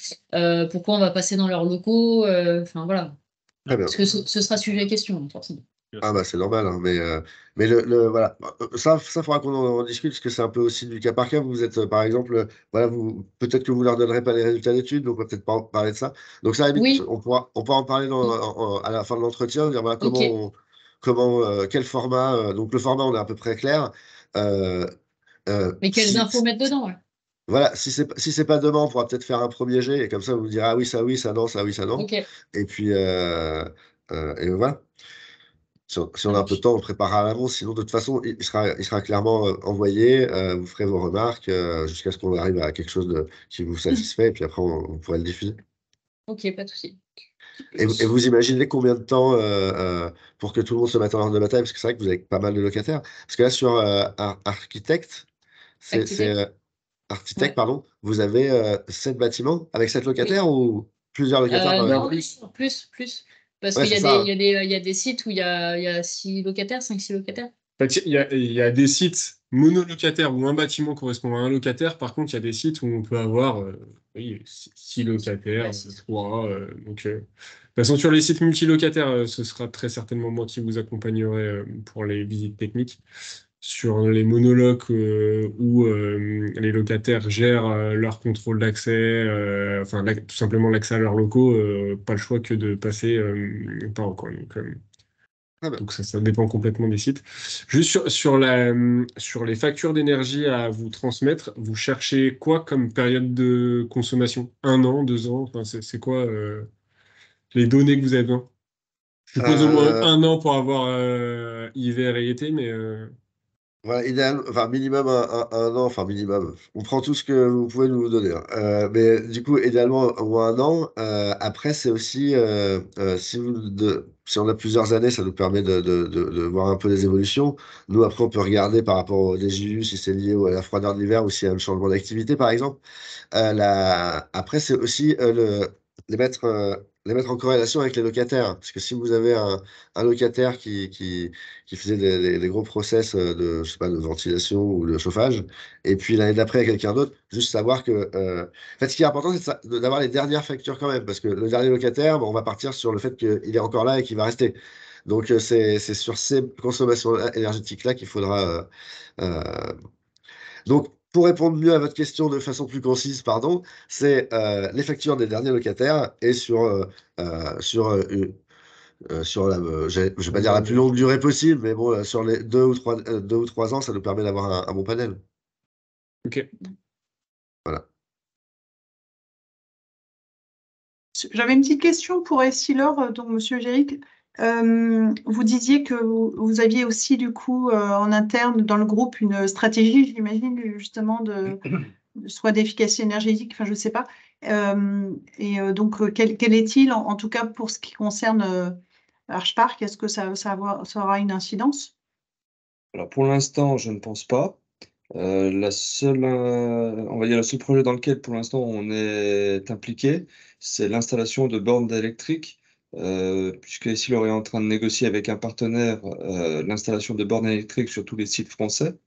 pourquoi on va passer dans leurs locaux. Enfin, voilà. très bien. Parce que ce sera sujet à question, forcément. Ah bah c'est normal, hein, mais voilà. Ça faudra qu'on en discute parce que c'est un peu aussi du cas par cas. Vous êtes par exemple, voilà, peut-être que vous leur donnerez pas les résultats d'études, donc on va peut-être pas en parler de ça. Donc ça, à la limite, Oui, on pourra en parler à la fin de l'entretien, dire voilà ok. quel format. Donc le format, on est à peu près clair. Euh, Mais quelles infos mettre dedans, ouais. voilà, si c'est pas demain, on pourra peut-être faire un premier jet et comme ça vous direz ah oui, ça non, ça oui, ça non. Ok, Et puis et voilà. Si ça on a un peu de marche. temps, on le préparera à l'avance. Sinon, de toute façon, il sera clairement envoyé. Vous ferez vos remarques jusqu'à ce qu'on arrive à quelque chose qui vous satisfait. Et puis après, on pourrait le diffuser. Ok, pas de souci. Et vous imaginez combien de temps pour que tout le monde se mette en ordre de bataille? Parce que c'est vrai que vous avez pas mal de locataires. Parce que là, sur Architecte, c'est Architecte. Architecte, Ouais. pardon, vous avez 7 bâtiments avec 7 Oui. locataires ou plusieurs locataires par Non, bâtiment? plus. Parce Ouais, qu'il y c'est a ça, hein. il y a des sites où il y a 6 locataires, 5, 6 locataires. En fait, il y a des sites monolocataires où un bâtiment correspond à un locataire. Par contre, il y a des sites où on peut avoir oui, 6 locataires, Ouais, 6. 3. De toute façon, sur les sites multilocataires, ce sera très certainement moi qui vous accompagnerai pour les visites techniques. Sur les monologues où les locataires gèrent leur contrôle d'accès, enfin tout simplement l'accès à leurs locaux, pas le choix que de passer par eux, quoi. Donc, Très bien. Donc ça dépend complètement des sites. Juste sur les factures d'énergie à vous transmettre, vous cherchez quoi comme période de consommation? 1 an, 2 ans? Enfin, c'est quoi les données que vous avez besoin? Je suppose au moins Euh, 1 an pour avoir hiver et été, mais Voilà, idéal, enfin minimum un an, enfin minimum. On prend tout ce que vous pouvez nous donner, hein. Mais du coup, idéalement au moins un an. Après, c'est aussi si on a plusieurs années, ça nous permet de voir un peu les évolutions. Nous, après, on peut regarder par rapport au DJU si c'est lié à la froideur de l'hiver ou s'il y a un changement d'activité, par exemple. Après, c'est aussi les mettre, euh, les mettre en corrélation avec les locataires. Parce que si vous avez un locataire qui faisait des gros process je sais pas, de ventilation ou de chauffage, et puis l'année d'après, il y a quelqu'un d'autre, juste savoir que. En fait, ce qui est important, c'est d'avoir les dernières factures quand même. Parce que le dernier locataire, bon, on va partir sur le fait qu'il est encore là et qu'il va rester. Donc, c'est sur ces consommations énergétiques-là qu'il faudra. Donc, pour répondre mieux à votre question de façon plus concise, pardon, c'est les factures des derniers locataires et sur je vais pas dire la plus longue durée possible, mais bon, sur les 2 ou 3 ans, ça nous permet d'avoir un bon panel. ok. Voilà. J'avais une petite question pour Essilor, donc Monsieur Géric. Vous disiez que vous aviez aussi du coup en interne dans le groupe une stratégie, j'imagine, justement soit d'efficacité énergétique, enfin je ne sais pas. Donc quel est-il en tout cas pour ce qui concerne Archpark? Est-ce que ça aura une incidence? Alors pour l'instant, je ne pense pas. On va dire le seul projet dans lequel pour l'instant on est impliqué, c'est l'installation de bornes électriques, puisque ici on est en train de négocier avec un partenaire l'installation de bornes électriques sur tous les sites français.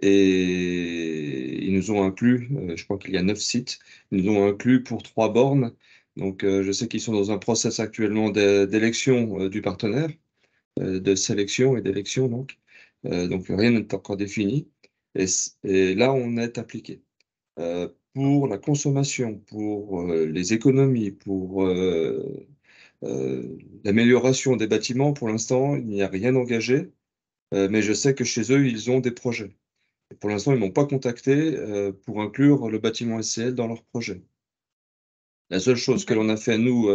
Et ils nous ont inclus, je crois qu'il y a 9 sites, ils nous ont inclus pour 3 bornes. Donc je sais qu'ils sont dans un process actuellement d'élection du partenaire, de sélection et d'élection donc. Donc rien n'est encore défini. Et là, on est appliqué. Pour la consommation, pour les économies, pour l'amélioration des bâtiments, pour l'instant, il n'y a rien engagé. Mais je sais que chez eux, ils ont des projets. Et pour l'instant, ils ne m'ont pas contacté pour inclure le bâtiment SCL dans leur projet. La seule chose que l'on a fait, nous,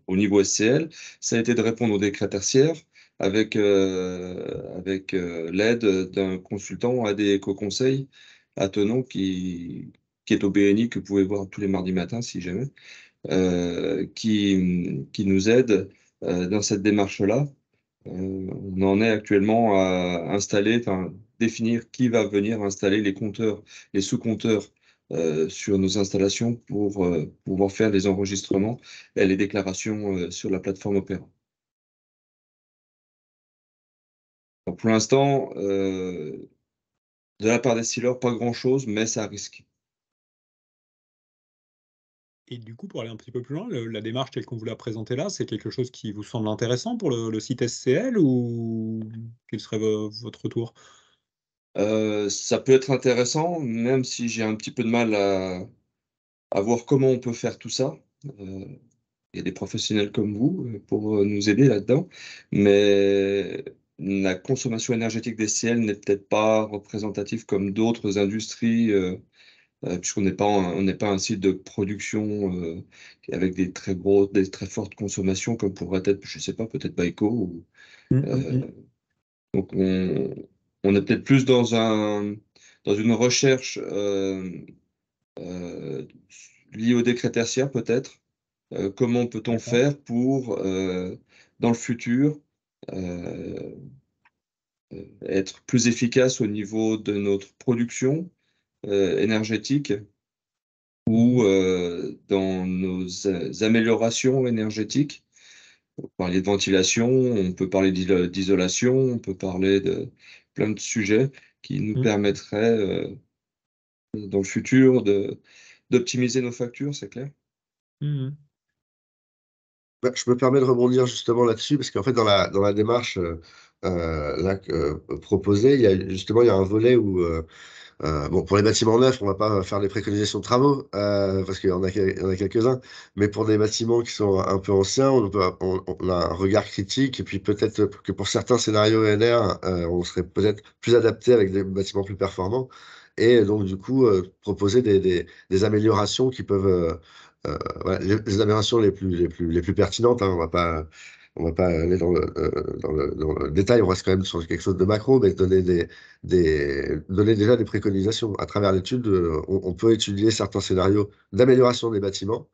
au niveau SCL, ça a été de répondre au décret tertiaire avec l'aide d'un consultant AD Éco-Conseil attenant qui est au BNI, que vous pouvez voir tous les mardis matins, si jamais, qui nous aide dans cette démarche-là. On en est actuellement à installer, enfin, définir qui va venir installer les compteurs, les sous-compteurs sur nos installations pour pouvoir faire les enregistrements et les déclarations sur la plateforme Opera. Donc, pour l'instant, de la part des sealers, pas grand-chose, mais ça risque. Et du coup, pour aller un petit peu plus loin, la démarche telle qu'on vous l'a présentée là, c'est quelque chose qui vous semble intéressant pour le site SCL ou quel serait votre retour? Ça peut être intéressant, même si j'ai un petit peu de mal à voir comment on peut faire tout ça. Il y a des professionnels comme vous pour nous aider là-dedans, mais la consommation énergétique des CL n'est peut-être pas représentative comme d'autres industries, puisqu'on n'est pas un site de production avec des très fortes consommations comme pourrait être, je sais pas, peut-être Baeco. Euh, donc on est peut-être plus dans une recherche euh, liée au décret tertiaire peut-être. Comment peut-on D'accord. faire pour, dans le futur, euh, être plus efficace au niveau de notre production énergétique ou dans nos améliorations énergétiques? On peut parler de ventilation, on peut parler d'isolation, on peut parler de plein de sujets qui nous permettraient, dans le futur, d'optimiser nos factures, c'est clair. Bah, je me permets de rebondir justement là-dessus, parce qu'en fait, dans la démarche là, proposée, il y a un volet où Bon, pour les bâtiments neufs, on va pas faire des préconisations de travaux, parce qu'il y en a quelques-uns, mais pour des bâtiments qui sont un peu anciens, on a un regard critique, et puis peut-être que pour certains scénarios ENR, on serait peut-être plus adapté avec des bâtiments plus performants, et donc du coup, proposer des améliorations qui peuvent, voilà, les améliorations les plus pertinentes, hein, on va pas aller dans le détail, on reste quand même sur quelque chose de macro, mais donner déjà des préconisations. À travers l'étude, on peut étudier certains scénarios d'amélioration des bâtiments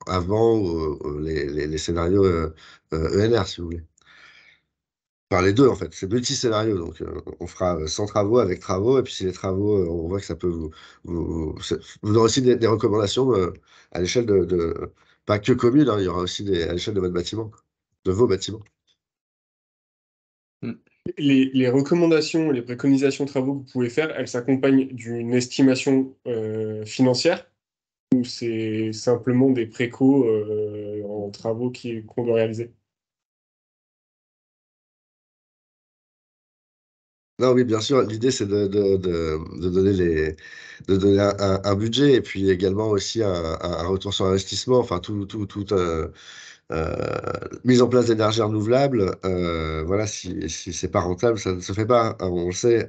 avant les scénarios ENR, si vous voulez. Enfin, les deux, en fait. C'est multi-scénario. Donc, on fera sans travaux, avec travaux. Et puis, si les travaux, on voit que ça peut vous aurez aussi des recommandations à l'échelle pas que commune, hein, il y aura aussi à l'échelle de votre bâtiment, de vos bâtiments. Les recommandations, les préconisations de travaux que vous pouvez faire, elles s'accompagnent d'une estimation financière ou c'est simplement des précaux en travaux qu'on doit réaliser? Non, oui, bien sûr. L'idée, c'est de donner un budget et puis également aussi un retour sur investissement. Enfin, mise en place d'énergie renouvelable. Voilà, si c'est pas rentable, ça ne se fait pas, hein. On le sait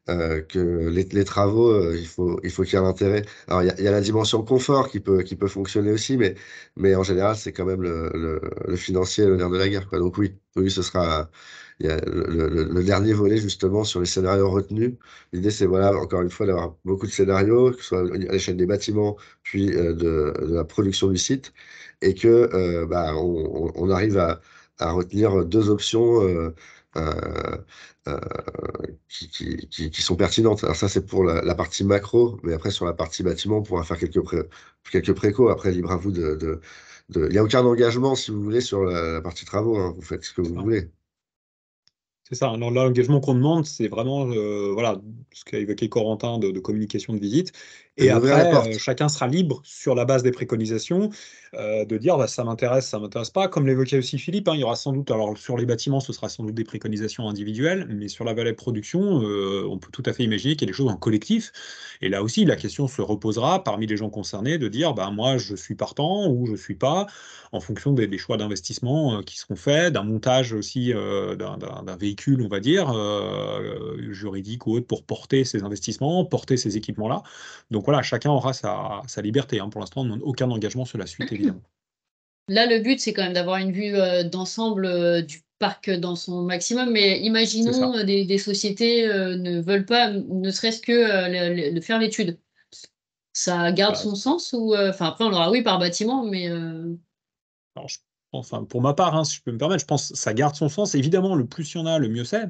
que les travaux, il faut qu'il y ait un intérêt. Alors, il y a la dimension confort qui peut fonctionner aussi, mais en général, c'est quand même le financier, le nerf de la guerre, quoi. Donc oui, ce sera. Il y a le dernier volet justement sur les scénarios retenus. L'idée, c'est voilà, encore une fois, d'avoir beaucoup de scénarios, que ce soit à l'échelle des bâtiments, puis de la production du site, et que on arrive à retenir deux options euh, euh, qui sont pertinentes. Alors ça, c'est pour la partie macro, mais après, sur la partie bâtiment, on pourra faire quelques précaux. Après, libre à vous il n'y a aucun engagement, si vous voulez, sur la partie travaux, hein. Vous faites ce que vous voulez. C'est ça. Alors, l'engagement qu'on demande, c'est vraiment voilà, ce qu'a évoqué Corentin de communication de visite. Et Et d'ouvrir la après, porte. chacun sera libre, sur la base des préconisations, de dire bah, ça m'intéresse pas. Comme l'évoquait aussi Philippe, hein, il y aura sans doute, alors sur les bâtiments, ce sera sans doute des préconisations individuelles, mais sur la vallée de production, on peut tout à fait imaginer qu'il y a des choses en collectif. Et là aussi, la question se reposera parmi les gens concernés de dire bah, moi, je suis partant ou je suis pas, en fonction des choix d'investissement qui seront faits, d'un montage aussi d'un véhicule, on va dire, juridique ou autre, pour porter ces investissements, porter ces équipements-là. Donc voilà, chacun aura sa liberté, hein. Pour l'instant, on ne demande aucun engagement sur la suite, évidemment. Là, le but, c'est quand même d'avoir une vue d'ensemble du parc dans son maximum. Mais C'est ça. imaginons des sociétés ne veulent pas, ne serait-ce que de faire l'étude. Ça garde Bah, son sens ou enfin après on aura oui par bâtiment, mais alors, enfin, pour ma part, hein, si je peux me permettre, je pense que ça garde son sens. Évidemment, le plus il y en a, le mieux c'est.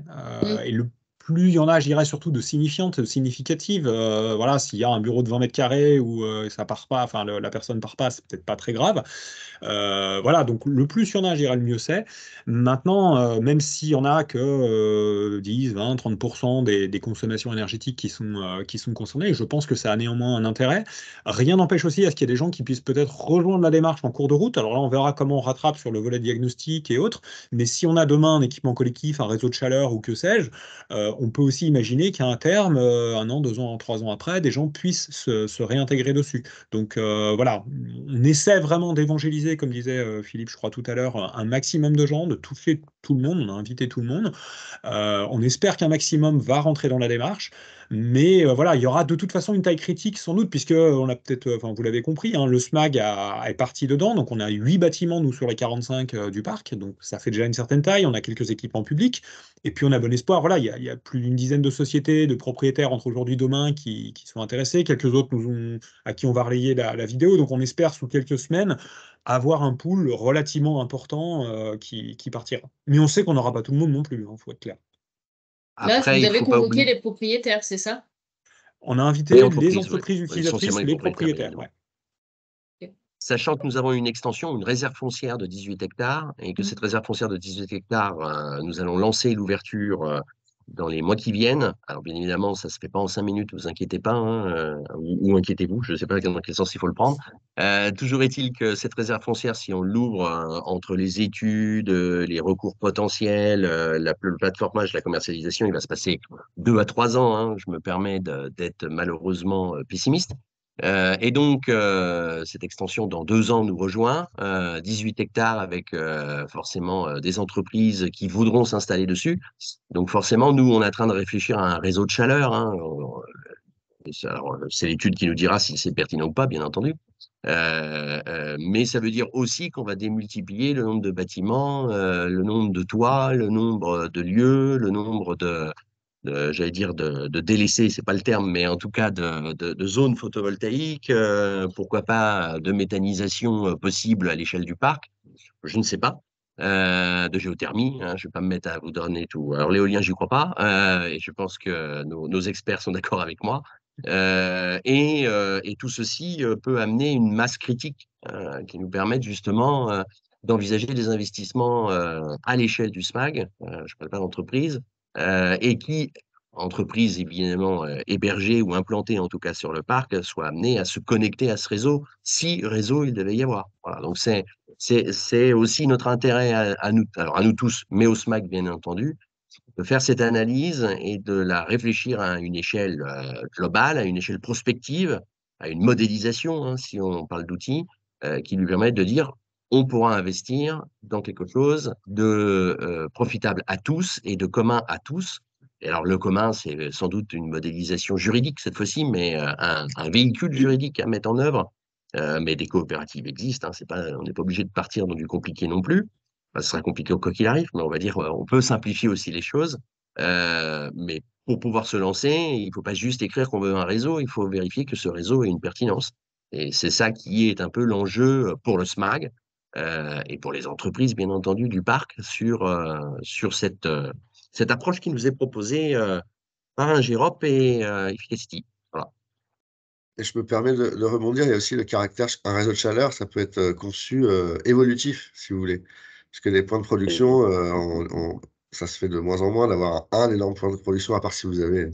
Et le plus il y en a, je dirais surtout de signifiantes, significatives. Voilà, s'il y a un bureau de 20 mètres carrés où ça part pas, enfin la personne part pas, c'est peut-être pas très grave. Voilà, donc le plus il y en a, je dirais, le mieux c'est. Maintenant, même s'il y en a que 10, 20, 30% des consommations énergétiques qui sont concernées, je pense que ça a néanmoins un intérêt. Rien n'empêche aussi à ce qu'il y ait des gens qui puissent peut-être rejoindre la démarche en cours de route. Alors là, on verra comment on rattrape sur le volet diagnostic et autres. Mais si on a demain un équipement collectif, un réseau de chaleur ou que sais-je, on peut aussi imaginer qu'à un terme, 1 an, 2 ans, 3 ans après, des gens puissent se réintégrer dessus. Donc voilà, on essaie vraiment d'évangéliser, comme disait Philippe, je crois tout à l'heure, un maximum de gens, de toucher tout le monde. On a invité tout le monde. On espère qu'un maximum va rentrer dans la démarche, mais voilà, il y aura de toute façon une taille critique sans doute, puisque on a peut-être, enfin vous l'avez compris, hein, le SMAG est parti dedans, donc on a 8 bâtiments nous sur les 45 du parc, donc ça fait déjà une certaine taille. On a quelques équipements publics, et puis on a bon espoir. Voilà, il y a plus d'une dizaine de sociétés, de propriétaires entre aujourd'hui et demain qui sont intéressés. Quelques autres à qui on va relayer la vidéo, donc on espère sous quelques semaines avoir un pool relativement important qui partira. Mais on sait qu'on n'aura pas tout le monde non plus, il faut être clair. là Après, vous il avez faut pas convoqué oublier les propriétaires, c'est ça? On a invité les les entreprises, entreprises essentiellement utilisatrices, les les propriétaires, bien propriétaires. évidemment. Ouais. Sachant que nous avons une extension, une réserve foncière de 18 hectares, et que cette réserve foncière de 18 hectares, nous allons lancer l'ouverture dans les mois qui viennent. Alors, bien évidemment, ça ne se fait pas en 5 minutes, vous inquiétez pas, hein, ou inquiétez-vous, je ne sais pas dans quel sens il faut le prendre. Toujours est-il que cette réserve foncière, si on l'ouvre entre les études, les recours potentiels, le plateformage, la commercialisation, il va se passer 2 à 3 ans. Hein, je me permets d'être malheureusement pessimiste. Et donc, cette extension dans 2 ans nous rejoint, 18 hectares avec forcément des entreprises qui voudront s'installer dessus. Donc forcément, nous, on est en train de réfléchir à un réseau de chaleur. Hein. Alors, c'est l'étude qui nous dira si c'est pertinent ou pas, bien entendu. Mais ça veut dire aussi qu'on va démultiplier le nombre de bâtiments, le nombre de toits, le nombre de lieux, le nombre j'allais dire de délaissés, c'est pas le terme, mais en tout cas de zones photovoltaïques, pourquoi pas de méthanisation possible à l'échelle du parc, je ne sais pas. De géothermie, hein, je ne vais pas me mettre à vous donner tout. Alors l'éolien, j'y crois pas, et je pense que nos experts sont d'accord avec moi. Et tout ceci peut amener une masse critique qui nous permette justement d'envisager des investissements à l'échelle du SMAG, je ne parle pas d'entreprise, et qui, entreprises évidemment hébergées ou implantées en tout cas sur le parc, soient amenées à se connecter à ce réseau, si réseau il devait y avoir. Voilà, donc c'est aussi notre intérêt à nous, alors à nous tous, mais au SMAC bien entendu, de faire cette analyse et de la réfléchir à une échelle globale, à une échelle prospective, à une modélisation, hein, si on parle d'outils, qui lui permettent de dire on pourra investir dans quelque chose de profitable à tous et de commun à tous. Et alors le commun, c'est sans doute une modélisation juridique cette fois-ci, mais un véhicule juridique à mettre en œuvre. Mais des coopératives existent, hein, on n'est pas obligé de partir dans du compliqué non plus. Ce sera compliqué quoi qu'il arrive, mais on va dire, on peut simplifier aussi les choses. Mais pour pouvoir se lancer, il ne faut pas juste écrire qu'on veut un réseau, il faut vérifier que ce réseau ait une pertinence. Et c'est ça qui est un peu l'enjeu pour le SMAG et pour les entreprises, bien entendu, du parc sur cette approche qui nous est proposée par un GEROP et Efficacity. Voilà. Et je me permets de rebondir, il y a aussi le caractère, un réseau de chaleur, ça peut être conçu évolutif, si vous voulez. Parce que les points de production, ça se fait de moins en moins d'avoir un énorme point de production, à part si vous avez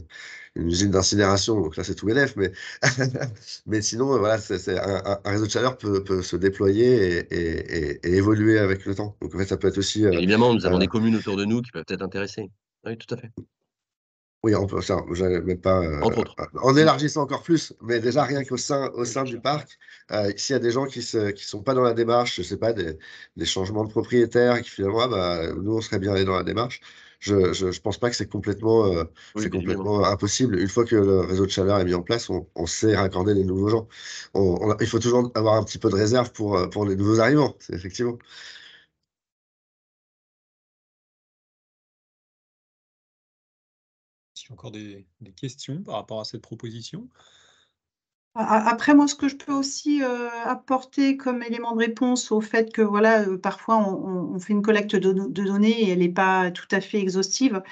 une usine d'incinération, donc là c'est tout bénef, mais sinon, voilà, un réseau de chaleur peut se déployer et évoluer avec le temps. Donc en fait, ça peut être aussi... Évidemment, nous avons des communes autour de nous qui peuvent être intéressées. Oui, tout à fait. Oui, on peut, ça, j'avais même pas, Entre autres. en élargissant encore plus, mais déjà rien qu'au sein du parc, s'il y a des gens qui sont pas dans la démarche, je sais pas, des changements de propriétaires, qui finalement, ah bah, nous, on serait bien allés dans la démarche, je pense pas que c'est complètement, Oui, bien évidemment. impossible. Une fois que le réseau de chaleur est mis en place, on sait raccorder les nouveaux gens. Il faut toujours avoir un petit peu de réserve pour les nouveaux arrivants, c'est effectivement. Il y a encore des questions par rapport à cette proposition? Après, moi, ce que je peux aussi apporter comme élément de réponse au fait que voilà, parfois on fait une collecte de données et elle n'est pas tout à fait exhaustive.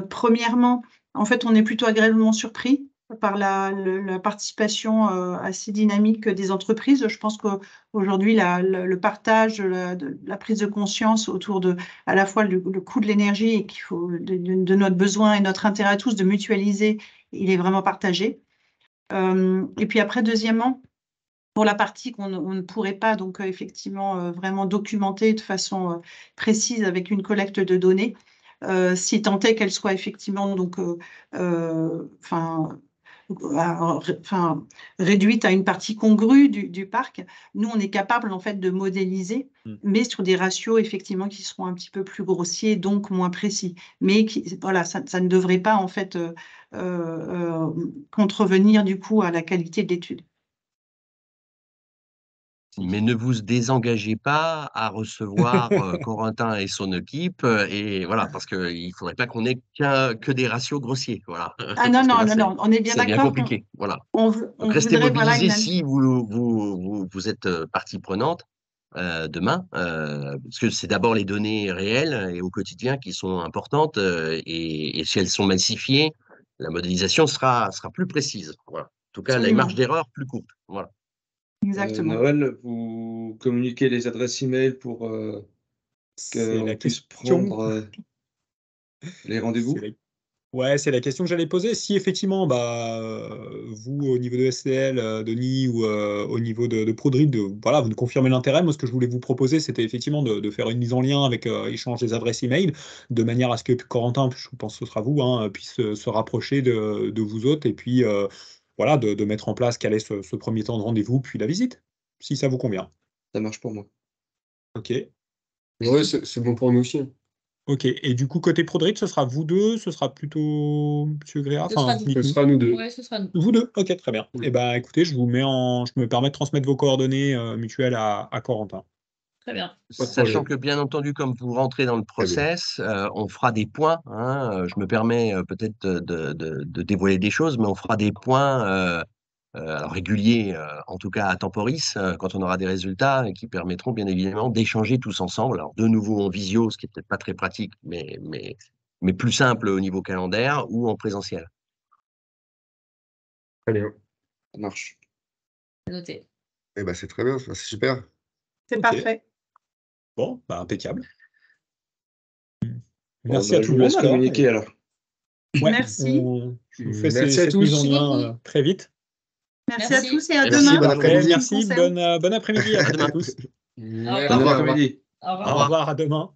Premièrement, en fait, on est plutôt agréablement surpris par la participation assez dynamique des entreprises. Je pense qu'aujourd'hui, le partage, la prise de conscience autour de à la fois le coût de l'énergie et qu'il faut de notre besoin et notre intérêt à tous de mutualiser, il est vraiment partagé. Et puis après, deuxièmement, pour la partie qu'on ne pourrait pas donc effectivement vraiment documenter de façon précise avec une collecte de données, si tant est qu'elle soit effectivement donc réduite à une partie congrue du parc, nous on est capable en fait de modéliser, mais sur des ratios effectivement qui seront un petit peu plus grossiers, donc moins précis. Mais voilà, ça ne devrait pas en fait contrevenir du coup à la qualité de l'étude. Mais ne vous désengagez pas à recevoir Corentin et son équipe, et voilà, parce qu'il ne faudrait pas qu'on ait que des ratios grossiers. Voilà. Ah non, non, non, on est bien ça devient d'accord. compliqué. Voilà. On Donc restez voudrait, mobilisés si vous êtes partie prenante demain, parce que c'est d'abord les données réelles et au quotidien qui sont importantes, et si elles sont massifiées, la modélisation sera plus précise. Voilà. En tout cas, Absolument. la marge d'erreur plus courte. Voilà. Exactement. Noël, vous communiquez les adresses e-mail pour C'est la qu'on puisse question. prendre les rendez-vous? Ouais, c'est la question que j'allais poser. Si effectivement, vous, au niveau de SCL, Denis, ou au niveau de Prodrid, voilà, vous nous confirmez l'intérêt. Moi, ce que je voulais vous proposer, c'était effectivement de faire une mise en lien avec échange des adresses email, de manière à ce que Corentin, je pense que ce sera vous, hein, puisse se rapprocher de vous autres, et puis voilà, de mettre en place quel est ce premier temps de rendez-vous, puis la visite, si ça vous convient. Ça marche pour moi. Ok. Ouais, c'est bon pour nous aussi. Ok. Et du coup, côté Prodrid, ce sera vous deux, ce sera plutôt Monsieur Gréa, Ce sera enfin, nous. Ce dites-nous. sera nous deux. Ouais, ce sera nous. Vous deux, ok, très bien. Oui. Et ben, écoutez, je me permets de transmettre vos coordonnées mutuelles à Corentin. Très bien. Pas de Sachant problème. que, bien entendu, comme vous rentrez dans le Très bien. process, on fera des points, hein. Je me permets peut-être de dévoiler des choses, mais on fera des points alors réguliers, en tout cas à Temporis, quand on aura des résultats et qui permettront bien évidemment d'échanger tous ensemble. Alors, de nouveau en visio, ce qui est peut-être pas très pratique, mais plus simple au niveau calendaire, ou en présentiel. Très bien. Ça marche. C'est noté. Eh ben, c'est très bien, c'est super. C'est Ok. parfait. Bon, impeccable. Bon, Merci à je tout vous le monde laisse alors. communiquer alors. Ouais, Merci. je vous fais Merci à cette tous. mise en Merci lien beaucoup. très vite. Merci à Merci. tous et à Merci, demain. bon pour après-midi. ce qui me Merci, concerne. bon après-midi à À toutes et demain. tous. Au Bon revoir. après-midi. Au Au revoir. revoir, à demain.